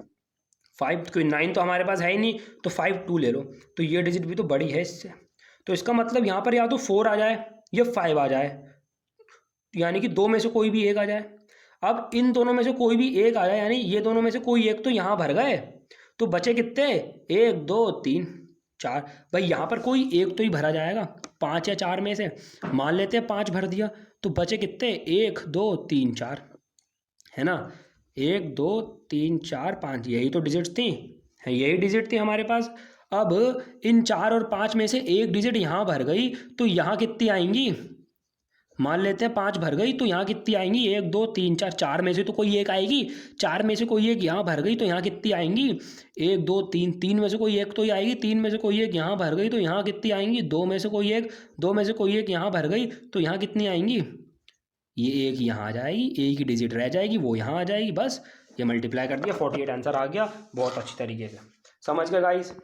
5 कोई 9 तो हमारे पास है ही नहीं, तो 5 2 ले लो, तो ये डिजिट भी तो बड़ी है इससे। तो इसका मतलब यहाँ पर या तो 4 आ जाए या 5 आ जाए, यानी कि 2 में से कोई भी एक आ जाए। अब इन दोनों में से कोई भी एक आ जाए, यानी ये दोनों में से कोई एक तो यहाँ भर गए, तो बचे कितने, 1 2 3 4। भाई यहाँ पर कोई एक तो ही भरा जाएगा 5 या 4 में से, मान लेते हैं 5 भर दिया, तो बचे कितने 1 2 3 4, है ना। 1 2 3 4 5, यही तो डिजिट थी, यही डिजिट थी हमारे पास। अब इन 4 और 5 में से एक डिजिट यहाँ भर गई, तो यहाँ कितनी आएंगी, मान लेते हैं 5 भर गई, तो यहाँ कितनी आएंगी, 1 2 3 4, 4 में से तो कोई एक आएगी, 4 में से कोई एक यहाँ भर गई, तो यहाँ कितनी आएंगी, 1 2 3, 3 में से कोई एक तो ही आएगी, 3 में से कोई एक यहाँ भर गई, तो यहाँ कितनी आएंगी, 2 में से कोई एक, 2 में से कोई एक यहाँ भर गई, तो यहाँ कितनी आएंगी, ये एक यहाँ आ जाएगी, एक ही डिजिट रह जाएगी, वो यहाँ आ जाएगी, बस ये मल्टीप्लाई कर दिया, 48 आंसर आ गया। बहुत अच्छी तरीके से समझ गए गाइस।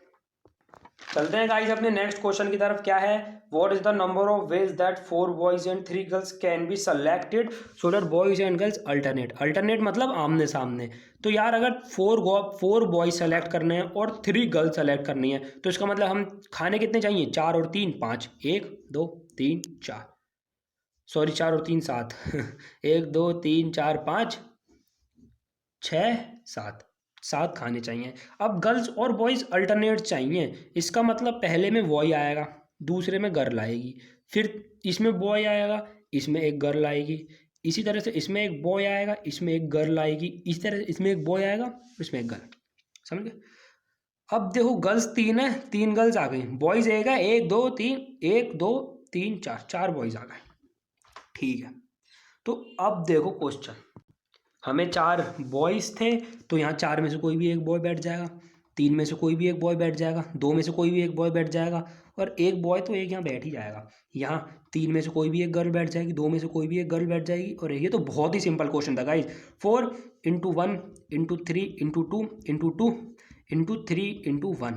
चलते हैं गाइस अपने नेक्स्ट क्वेश्चन की तरफ। क्या है, what is the number of ways that 4 boys and 3 girls can be selected so that boys and girls alternate. Alternate मतलब आमने सामने। तो यार अगर 4 बॉयज सेलेक्ट करने हैं और 3 गर्ल्स सेलेक्ट करनी है, तो इसका मतलब हम खाने कितने चाहिए, 4 और 3 5, 1 2 3 4, सॉरी 4 और 3 7 1 2 3 4 5 6 7, 7 खाने चाहिए। अब गर्ल्स और बॉयज़ अल्टरनेट चाहिए, इसका मतलब पहले में बॉय आएगा, दूसरे में गर्ल आएगी, फिर इसमें बॉय आएगा, इसमें एक गर्ल आएगी, इसी तरह से इसमें एक बॉय आएगा, इसमें एक गर्ल आएगी, इसी तरह से इसमें एक बॉय आएगा, इसमें एक गर्ल। समझ गए। अब देखो गर्ल्स 3 है, 3 गर्ल्स आ गई, बॉयज़ एक है, 1 2 3, 1 2 3 4, 4 बॉयज़ आ गए। ठीक है, तो अब देखो क्वेश्चन, हमें 4 बॉयज़ थे, तो यहाँ 4 में से कोई भी एक बॉय बैठ जाएगा, 3 में से कोई भी एक बॉय बैठ जाएगा, 2 में से कोई भी एक बॉय बैठ जाएगा, और एक बॉय तो एक यहाँ बैठ ही जाएगा। यहाँ 3 में से कोई भी एक गर्ल बैठ जाएगी, 2 में से कोई भी एक गर्ल बैठ जाएगी, और ये तो बहुत ही सिंपल क्वेश्चन था guys. 4 into 1 into 3 into 2 into 2 into 3 into 1,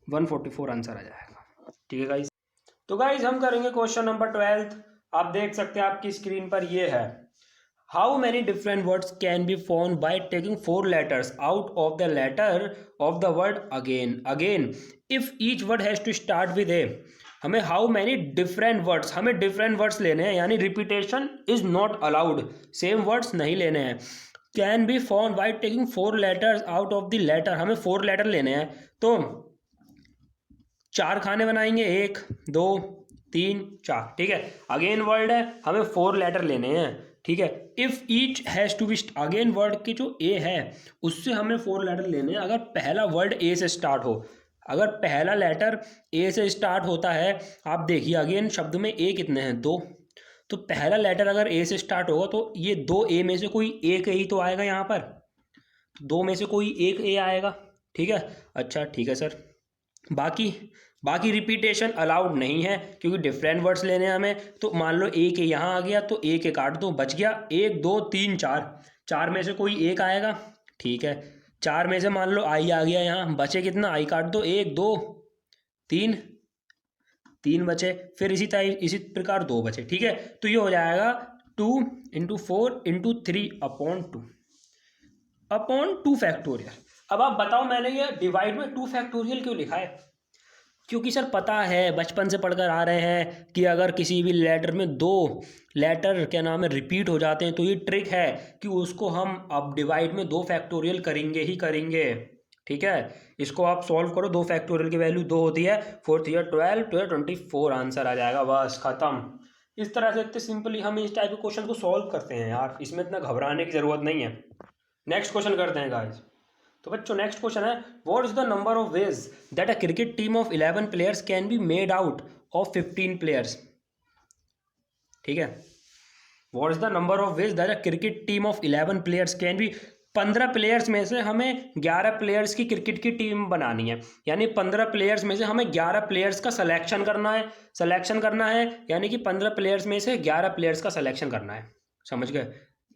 144 answer आ जाएगा। ठीक है गाइज, तो गाइज हम करेंगे क्वेश्चन नंबर 12। आप देख सकते हैं आपकी स्क्रीन पर ये है, how many different words can be formed by taking 4 letters out of the letter of the word again if each word has to start with a। हमें how many different words, हमें different words लेने हैं, यानी repetition is not allowed, same words नहीं लेने हैं। can be formed by taking 4 letters out of the letter, हमें 4 letter लेने हैं, तो 4 खाने बनाएंगे, 1 2 3 4। ठीक है, अगेन वर्ड है, हमें 4 लेटर लेने हैं। ठीक है, if each has to be, again word की जो ए है उससे हमें 4 लेटर लेने हैं। अगर पहला वर्ड ए से स्टार्ट हो, अगर पहला लेटर ए से स्टार्ट होता है, आप देखिए अगेन शब्द में ए कितने हैं, 2, तो पहला लेटर अगर ए से स्टार्ट होगा तो ये 2 ए में से कोई एक ही तो आएगा यहाँ पर, 2 में से कोई एक ए आएगा। ठीक है, अच्छा ठीक है सर, बाकी रिपीटेशन अलाउड नहीं है क्योंकि डिफरेंट वर्ड्स लेने हैं हमें। तो मान लो ए के यहाँ आ गया, तो ए के काट दो, बच गया 1 2 3 4, 4 में से कोई एक आएगा। ठीक है, 4 में से मान लो आई आ गया यहाँ, बचे कितना, आई काट दो, 1 2 3, 3 बचे, फिर इसी प्रकार 2 बचे। ठीक है, तो ये हो जाएगा 2 इंटू 4 इंटू 3 अपॉन 2 फैक्टोरियल। अब आप बताओ मैंने ये डिवाइड में 2 फैक्टोरियल क्यों लिखा है? क्योंकि सर पता है, बचपन से पढ़कर आ रहे हैं कि अगर किसी भी लेटर में 2 लेटर क्या नाम है रिपीट हो जाते हैं तो ये ट्रिक है कि उसको हम अब डिवाइड में 2 फैक्टोरियल करेंगे ही करेंगे। ठीक है, इसको आप सॉल्व करो, 2 फैक्टोरियल की वैल्यू 2 होती है, 4 3 12 12 24 आंसर आ जाएगा, बस खत्म। इस तरह से इतने सिंपली हम इस टाइप के क्वेश्चन को सॉल्व करते हैं यार, इसमें इतना घबराने की ज़रूरत नहीं है। नेक्स्ट क्वेश्चन करते हैं गाइस। तो बच्चों नेक्स्ट क्वेश्चन है, what is the number of ways that a cricket team of 11 players can be made out of 15 players. ठीक है, what is the number of ways that a cricket team of 11 players can be, 15 players में से हमें 11 players की cricket की team बनानी है, यानी 15 प्लेयर्स में से हमें 11 प्लेयर्स का सिलेक्शन करना है, यानी कि 15 प्लेयर्स में से 11 प्लेयर्स का सिलेक्शन करना है। समझ गए?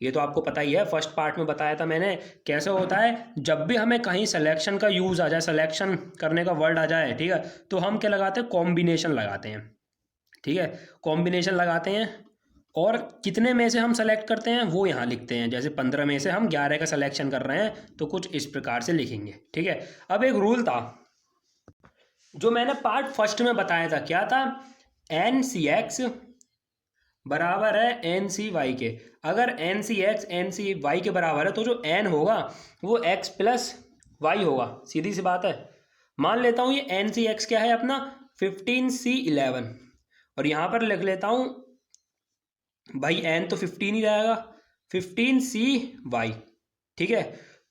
ये तो आपको पता ही है, फर्स्ट पार्ट में बताया था मैंने कैसे होता है। जब भी हमें कहीं सिलेक्शन का यूज़ आ जाए, सिलेक्शन करने का वर्ड आ जाए, ठीक है, तो हम क्या लगाते हैं, कॉम्बिनेशन लगाते हैं। ठीक है, कॉम्बिनेशन लगाते हैं और कितने में से हम सेलेक्ट करते हैं वो यहाँ लिखते हैं। जैसे 15 में से हम 11 का सिलेक्शन कर रहे हैं तो कुछ इस प्रकार से लिखेंगे। ठीक है, अब एक रूल था जो मैंने पार्ट फर्स्ट में बताया था, क्या था, NCX बराबर है NCY के। अगर NCX NCY के बराबर है तो जो N होगा वो X प्लस Y होगा, सीधी सी बात है। मान लेता हूँ ये NCX क्या है अपना 15C11, और यहाँ पर लिख लेता हूँ भाई N तो 15 ही रहेगा, 15CY। ठीक है,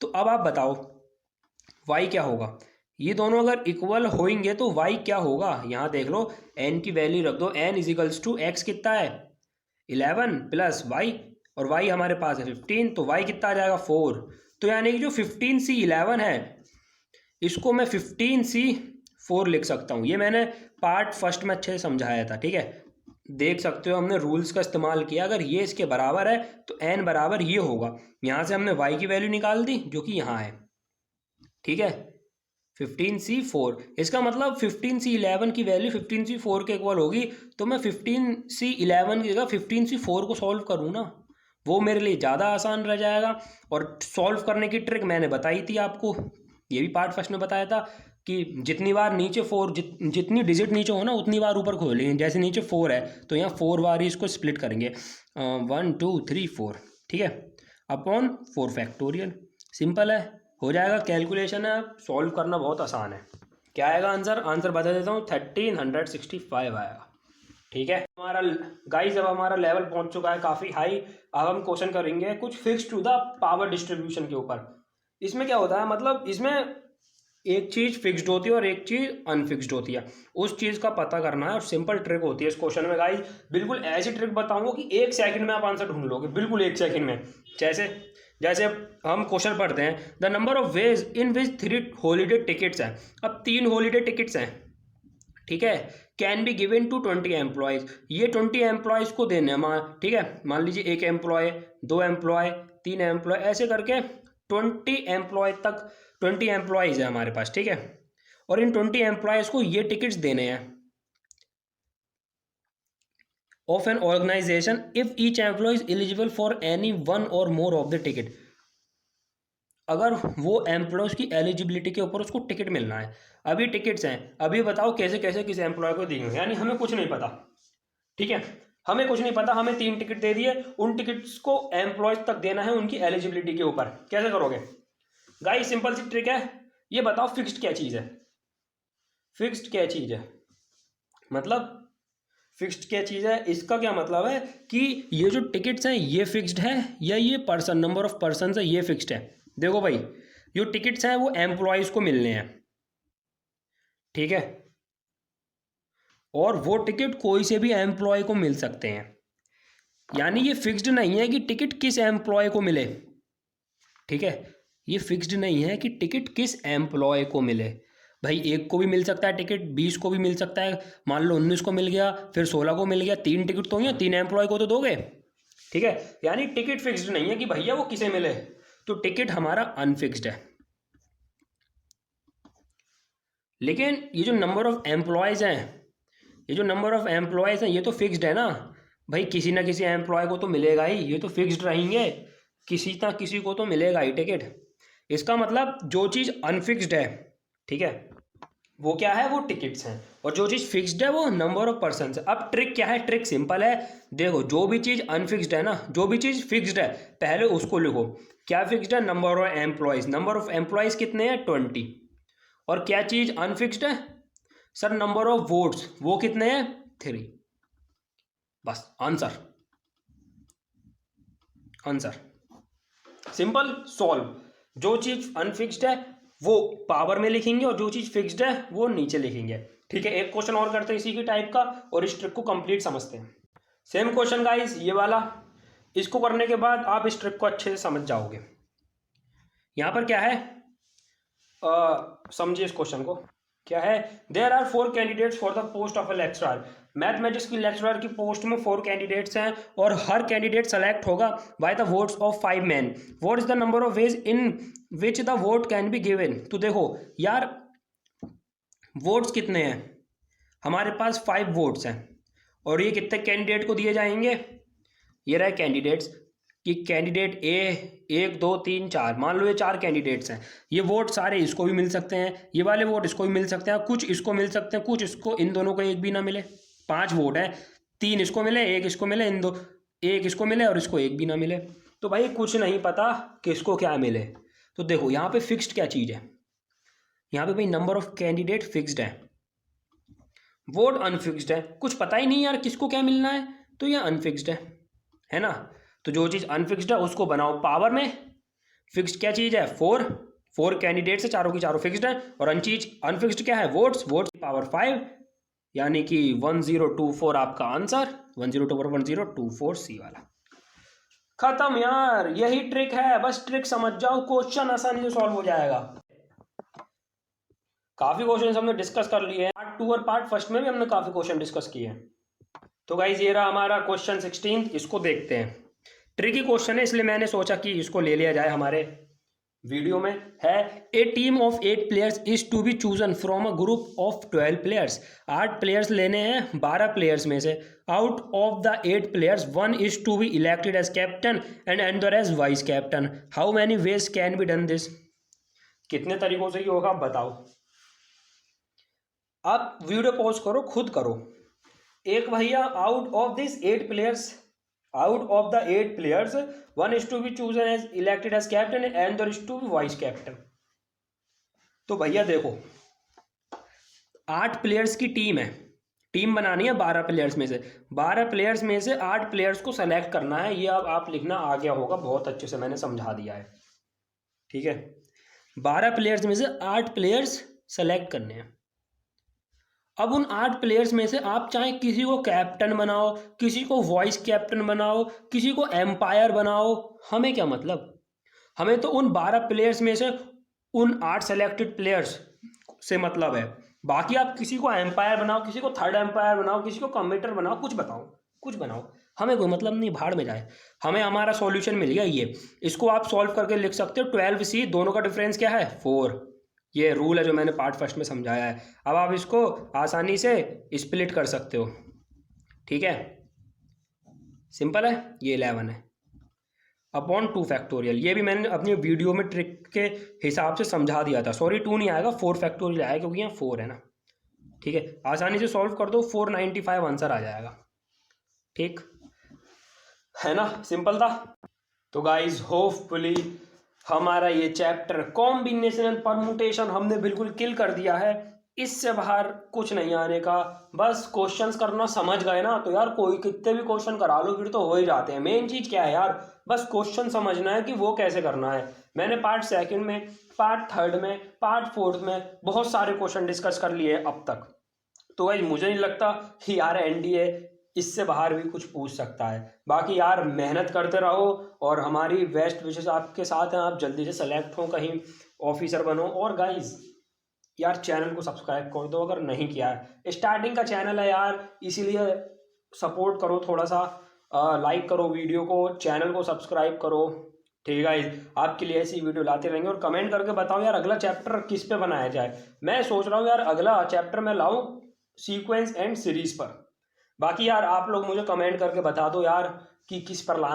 तो अब आप बताओ Y क्या होगा। ये दोनों अगर इक्वल होंगे तो Y क्या होगा, यहाँ देख लो, N की वैल्यू रख दो, N इजिकल्स टू X कितना है 11 प्लस Y, और Y हमारे पास है 15, तो Y कितना आ जाएगा 4। तो यानी कि जो 15C11 है इसको मैं 15C4 लिख सकता हूँ। ये मैंने पार्ट फर्स्ट में अच्छे से समझाया था। ठीक है, देख सकते हो हमने रूल्स का इस्तेमाल किया। अगर ये इसके बराबर है तो N बराबर ये होगा, यहाँ से हमने Y की वैल्यू निकाल दी जो कि यहाँ है। ठीक है, 15C4, इसका मतलब 15C11 की वैल्यू 15C4 के इक्वल होगी, तो मैं 15C11 की जगह 15C4 को सॉल्व करूँ ना, वो मेरे लिए ज़्यादा आसान रह जाएगा। और सॉल्व करने की ट्रिक मैंने बताई थी आपको, ये भी पार्ट फर्स्ट में बताया था कि जितनी बार नीचे 4 जितनी डिजिट नीचे हो ना उतनी बार ऊपर खोलेंगे। जैसे नीचे 4 है तो यहाँ 4 बार ही इसको स्प्लिट करेंगे, 1 2 3 4। ठीक है, अपॉन 4 फैक्टोरियल, सिंपल है, हो जाएगा। कैलकुलेशन है, सॉल्व करना बहुत आसान है। क्या आएगा आंसर, आंसर बता देता हूँ, 1365 आएगा। ठीक है, हमारा गाइस अब हमारा लेवल पहुंच चुका है काफ़ी हाई। अब हम क्वेश्चन करेंगे कुछ fix to the power distribution के ऊपर। इसमें क्या होता है, मतलब इसमें एक चीज़ फिक्स्ड होती है और एक चीज़ अनफिक्स्ड होती है, उस चीज़ का पता करना है। और सिंपल ट्रिक होती है इस क्वेश्चन में गाइस, बिल्कुल ऐसी ट्रिक बताऊंगा कि 1 सेकंड में आप आंसर ढूंढ लोगे, बिल्कुल 1 सेकंड में। जैसे जैसे हम क्वेश्चन पढ़ते हैं, the number of ways in which 3 holiday tickets हैं। अब 3 हॉलीडे टिकट्स हैं, ठीक है, can be given to 20 employees. ये 20 एम्प्लॉयज़ को देने हैं, ठीक है, मान लीजिए 1 एम्प्लॉय, 2 एम्प्लॉय, 3 एम्प्लॉय, ऐसे करके 20 एम्प्लॉय तक 20 एम्प्लॉयज़ है हमारे पास। ठीक है, और इन 20 एम्प्लॉयज़ को ये टिकट्स देने हैं of an organization if each employee is eligible for any one or more of the ticket। अगर वो एम्प्लॉयज़ की एलिजिबिलिटी के ऊपर उसको टिकट मिलना है। अभी टिकट्स हैं, अभी बताओ कैसे कैसे किस एम्प्लॉय को देंगे, यानी हमें कुछ नहीं पता। ठीक है, हमें कुछ नहीं पता, हमें 3 टिकट दे दिए, उन टिकट्स को एम्प्लॉयज़ तक देना है उनकी एलिजिबिलिटी के ऊपर। कैसे करोगे गाइस, सिंपल सी ट्रिक है। ये बताओ फिक्स्ड क्या चीज़ है, फिक्स्ड क्या चीज़ है, मतलब फिक्स्ड क्या चीज़ है, इसका क्या मतलब है कि ये जो टिकट्स हैं ये फिक्स्ड है, या ये पर्सन, नंबर ऑफ पर्सन है ये फिक्स्ड है। देखो भाई, जो टिकट्स हैं वो एम्प्लॉयज़ को मिलने हैं, ठीक है, और वो टिकट कोई से भी एम्प्लॉय को मिल सकते हैं, यानी ये फिक्स्ड नहीं है कि टिकट किस एम्प्लॉय को मिले। ठीक है, ये फिक्स्ड नहीं है कि टिकट किस एम्प्लॉय को मिले। भाई 1 को भी मिल सकता है टिकट, 20 को भी मिल सकता है, मान लो 19 को मिल गया, फिर 16 को मिल गया, 3 टिकट तो हैं, 3 एम्प्लॉय को तो दोगे। ठीक है, यानी टिकट फिक्स्ड नहीं है कि भैया वो किसे मिले, तो टिकट हमारा अनफिक्स्ड है। लेकिन ये जो नंबर ऑफ एम्प्लॉयज़ हैं, ये जो नंबर ऑफ एम्प्लॉयज़ हैं ये तो फिक्स्ड है ना भाई, किसी ना किसी एम्प्लॉय को तो मिलेगा ही, ये तो फिक्स्ड रहेंगे, किसी ना किसी को तो मिलेगा ही टिकट। इसका मतलब जो चीज़ अनफिक्स्ड है, ठीक है, वो क्या है, वो टिकट्स हैं, और जो चीज़ फिक्स्ड है वो नंबर ऑफ पर्सन है। अब ट्रिक क्या है, ट्रिक सिंपल है। देखो जो भी चीज़ अनफिक्स्ड है ना, जो भी चीज़ फिक्स्ड है पहले उसको लिखो। क्या फिक्स्ड है, number of employees. Number of employees कितने हैं, 20। और क्या चीज़ अनफिक्स्ड है, सर नंबर ऑफ वोट्स, वो कितने हैं, 3। बस आंसर, आंसर सिंपल सॉल्व। जो चीज़ अनफिक्स्ड है वो पावर में लिखेंगे और जो चीज़ फिक्स्ड है वो नीचे लिखेंगे। ठीक है, एक क्वेश्चन और करते हैं इसी की टाइप का और इस ट्रिक को कंप्लीट समझते हैं। सेम क्वेश्चन गाइस, ये वाला। इसको करने के बाद आप इस ट्रिक को अच्छे से समझ जाओगे। यहाँ पर क्या है, समझिए इस क्वेश्चन को। क्या है, there are 4 candidates for the post of a lecturer. Mathematics की लेक्चरर की पोस्ट में 4 कैंडिडेट्स हैं और हर कैंडिडेट सेलेक्ट होगा by the votes of 5 man. What is the number of ways in which the vote can be given. तो देखो यार, वोट्स कितने हैं, हमारे पास 5 वोट्स हैं और ये कितने कैंडिडेट को दिए जाएंगे। ये रहे कैंडिडेट्स कि कैंडिडेट ए 1 2 3 4, मान लो ये 4 कैंडिडेट्स हैं। ये वोट सारे इसको भी मिल सकते हैं, ये वाले वोट इसको भी मिल सकते हैं, कुछ इसको मिल सकते हैं, कुछ इसको, इन दोनों को एक भी ना मिले। 5 वोट है, 3 इसको मिले, 1 इसको मिले, इन दो, 1 इसको मिले और इसको एक भी ना मिले। तो भाई कुछ नहीं पता किसको क्या मिले। तो देखो यहाँ पे फिक्स्ड क्या चीज़ है, यहाँ पे भाई नंबर ऑफ कैंडिडेट फिक्स्ड है, वोट अनफिक्स्ड है, कुछ पता ही नहीं यार किसको क्या मिलना है, तो ये अनफिक्स्ड है ना। तो जो चीज़ अनफिक्स्ड है उसको बनाओ पावर में। फिक्स्ड क्या चीज़ है, 4 कैंडिडेट्स है, चारों की चारों फिक्स्ड है। और अनफिक्स्ड क्या है, वोट्स की पावर 5, यानी कि 1024 आपका आंसर, 1024 सी वाला। खत्म यार, यही ट्रिक है, बस ट्रिक समझ जाओ, क्वेश्चन आसानी से सॉल्व हो जाएगा। काफी क्वेश्चन हमने डिस्कस कर लिए हैं, पार्ट 2 और पार्ट फर्स्ट में भी हमने काफी क्वेश्चन डिस्कस किए हैं। तो गाइज ये रहा हमारा क्वेश्चन 16, इसको देखते हैं। ट्रिकी क्वेश्चन है इसलिए मैंने सोचा कि इसको ले लिया जाए हमारे वीडियो में। है, a team of 8 players is to be chosen from a group of 12 players. 8 players लेने हैं 12 प्लेयर्स में से। Out of the 8 players 1 is to be elected as captain and another as vice captain. How many ways can be done this. कितने तरीकों से ये होगा आप बताओ। आप वीडियो पॉज करो, खुद करो। एक भैया, out of this 8 players, out of the 8 players 1 is to be chosen as elected as captain and another is to be vice captain। तो भैया देखो 8 प्लेयर्स की टीम है, टीम बनानी है 12 प्लेयर्स में से। 12 प्लेयर्स में से 8 प्लेयर्स को सेलेक्ट करना है। ये अब आप लिखना आ गया होगा, बहुत अच्छे से मैंने समझा दिया है। ठीक है, 12 प्लेयर्स में से 8 प्लेयर्स सेलेक्ट करने हैं। अब उन 8 प्लेयर्स में से आप चाहे किसी को कैप्टन बनाओ, किसी को वॉइस कैप्टन बनाओ, किसी को एम्पायर बनाओ, हमें क्या मतलब। हमें तो उन 12 प्लेयर्स में से उन 8 सेलेक्टेड प्लेयर्स से मतलब है। बाकी आप किसी को एम्पायर बनाओ, किसी को थर्ड एम्पायर बनाओ, किसी को कमेंटर बनाओ, कुछ बताओ, कुछ बनाओ, हमें कोई मतलब नहीं, भाड़ में जाए। हमें हमारा सॉल्यूशन मिल गया ये, इसको आप सॉल्व करके लिख सकते हो। 12C, दोनों का डिफरेंस क्या है, 4। ये रूल है जो मैंने पार्ट फर्स्ट में समझाया है। अब आप इसको आसानी से स्प्लिट कर सकते हो। ठीक है, सिंपल है। ये 11 है अपॉन 2 फैक्टोरियल। ये भी मैंने अपनी वीडियो में ट्रिक के हिसाब से समझा दिया था। सॉरी 2 नहीं आएगा, 4 फैक्टोरियल आएगा क्योंकि यहाँ 4 है ना। ठीक है, आसानी से सॉल्व कर दो, 495 आंसर आ जाएगा। ठीक है ना, सिंपल था। तो गाइज होपफुली हमारा ये चैप्टर कॉम्बिनेशन एंड परमुटेशन हमने बिल्कुल किल कर दिया है। इससे बाहर कुछ नहीं आने का, बस क्वेश्चंस करना समझ गए ना, तो यार कोई कितने भी क्वेश्चन करा लो फिर तो हो ही जाते हैं। मेन चीज क्या है यार, बस क्वेश्चन समझना है कि वो कैसे करना है। मैंने पार्ट 2 में, पार्ट 3 में, पार्ट 4 में बहुत सारे क्वेश्चन डिस्कस कर लिए अब तक। तो भाई मुझे नहीं लगता कि यार एनडीए इससे बाहर भी कुछ पूछ सकता है। बाकी यार मेहनत करते रहो और हमारी बेस्ट विशेष आपके साथ हैं। आप जल्दी से सेलेक्ट हो, कहीं ऑफिसर बनो। और गाइज यार चैनल को सब्सक्राइब कर दो अगर नहीं किया है। स्टार्टिंग का चैनल है यार, इसीलिए सपोर्ट करो, थोड़ा सा लाइक करो वीडियो को, चैनल को सब्सक्राइब करो। ठीक है गाइज, आपके लिए ऐसी वीडियो लाते रहेंगे। और कमेंट करके बताओ यार अगला चैप्टर किस पे बनाया जाए। मैं सोच रहा हूँ यार अगला चैप्टर मैं लाऊं सीक्वेंस एंड सीरीज पर। बाकी यार आप लोग मुझे कमेंट करके बता दो यार कि किस पर लाना।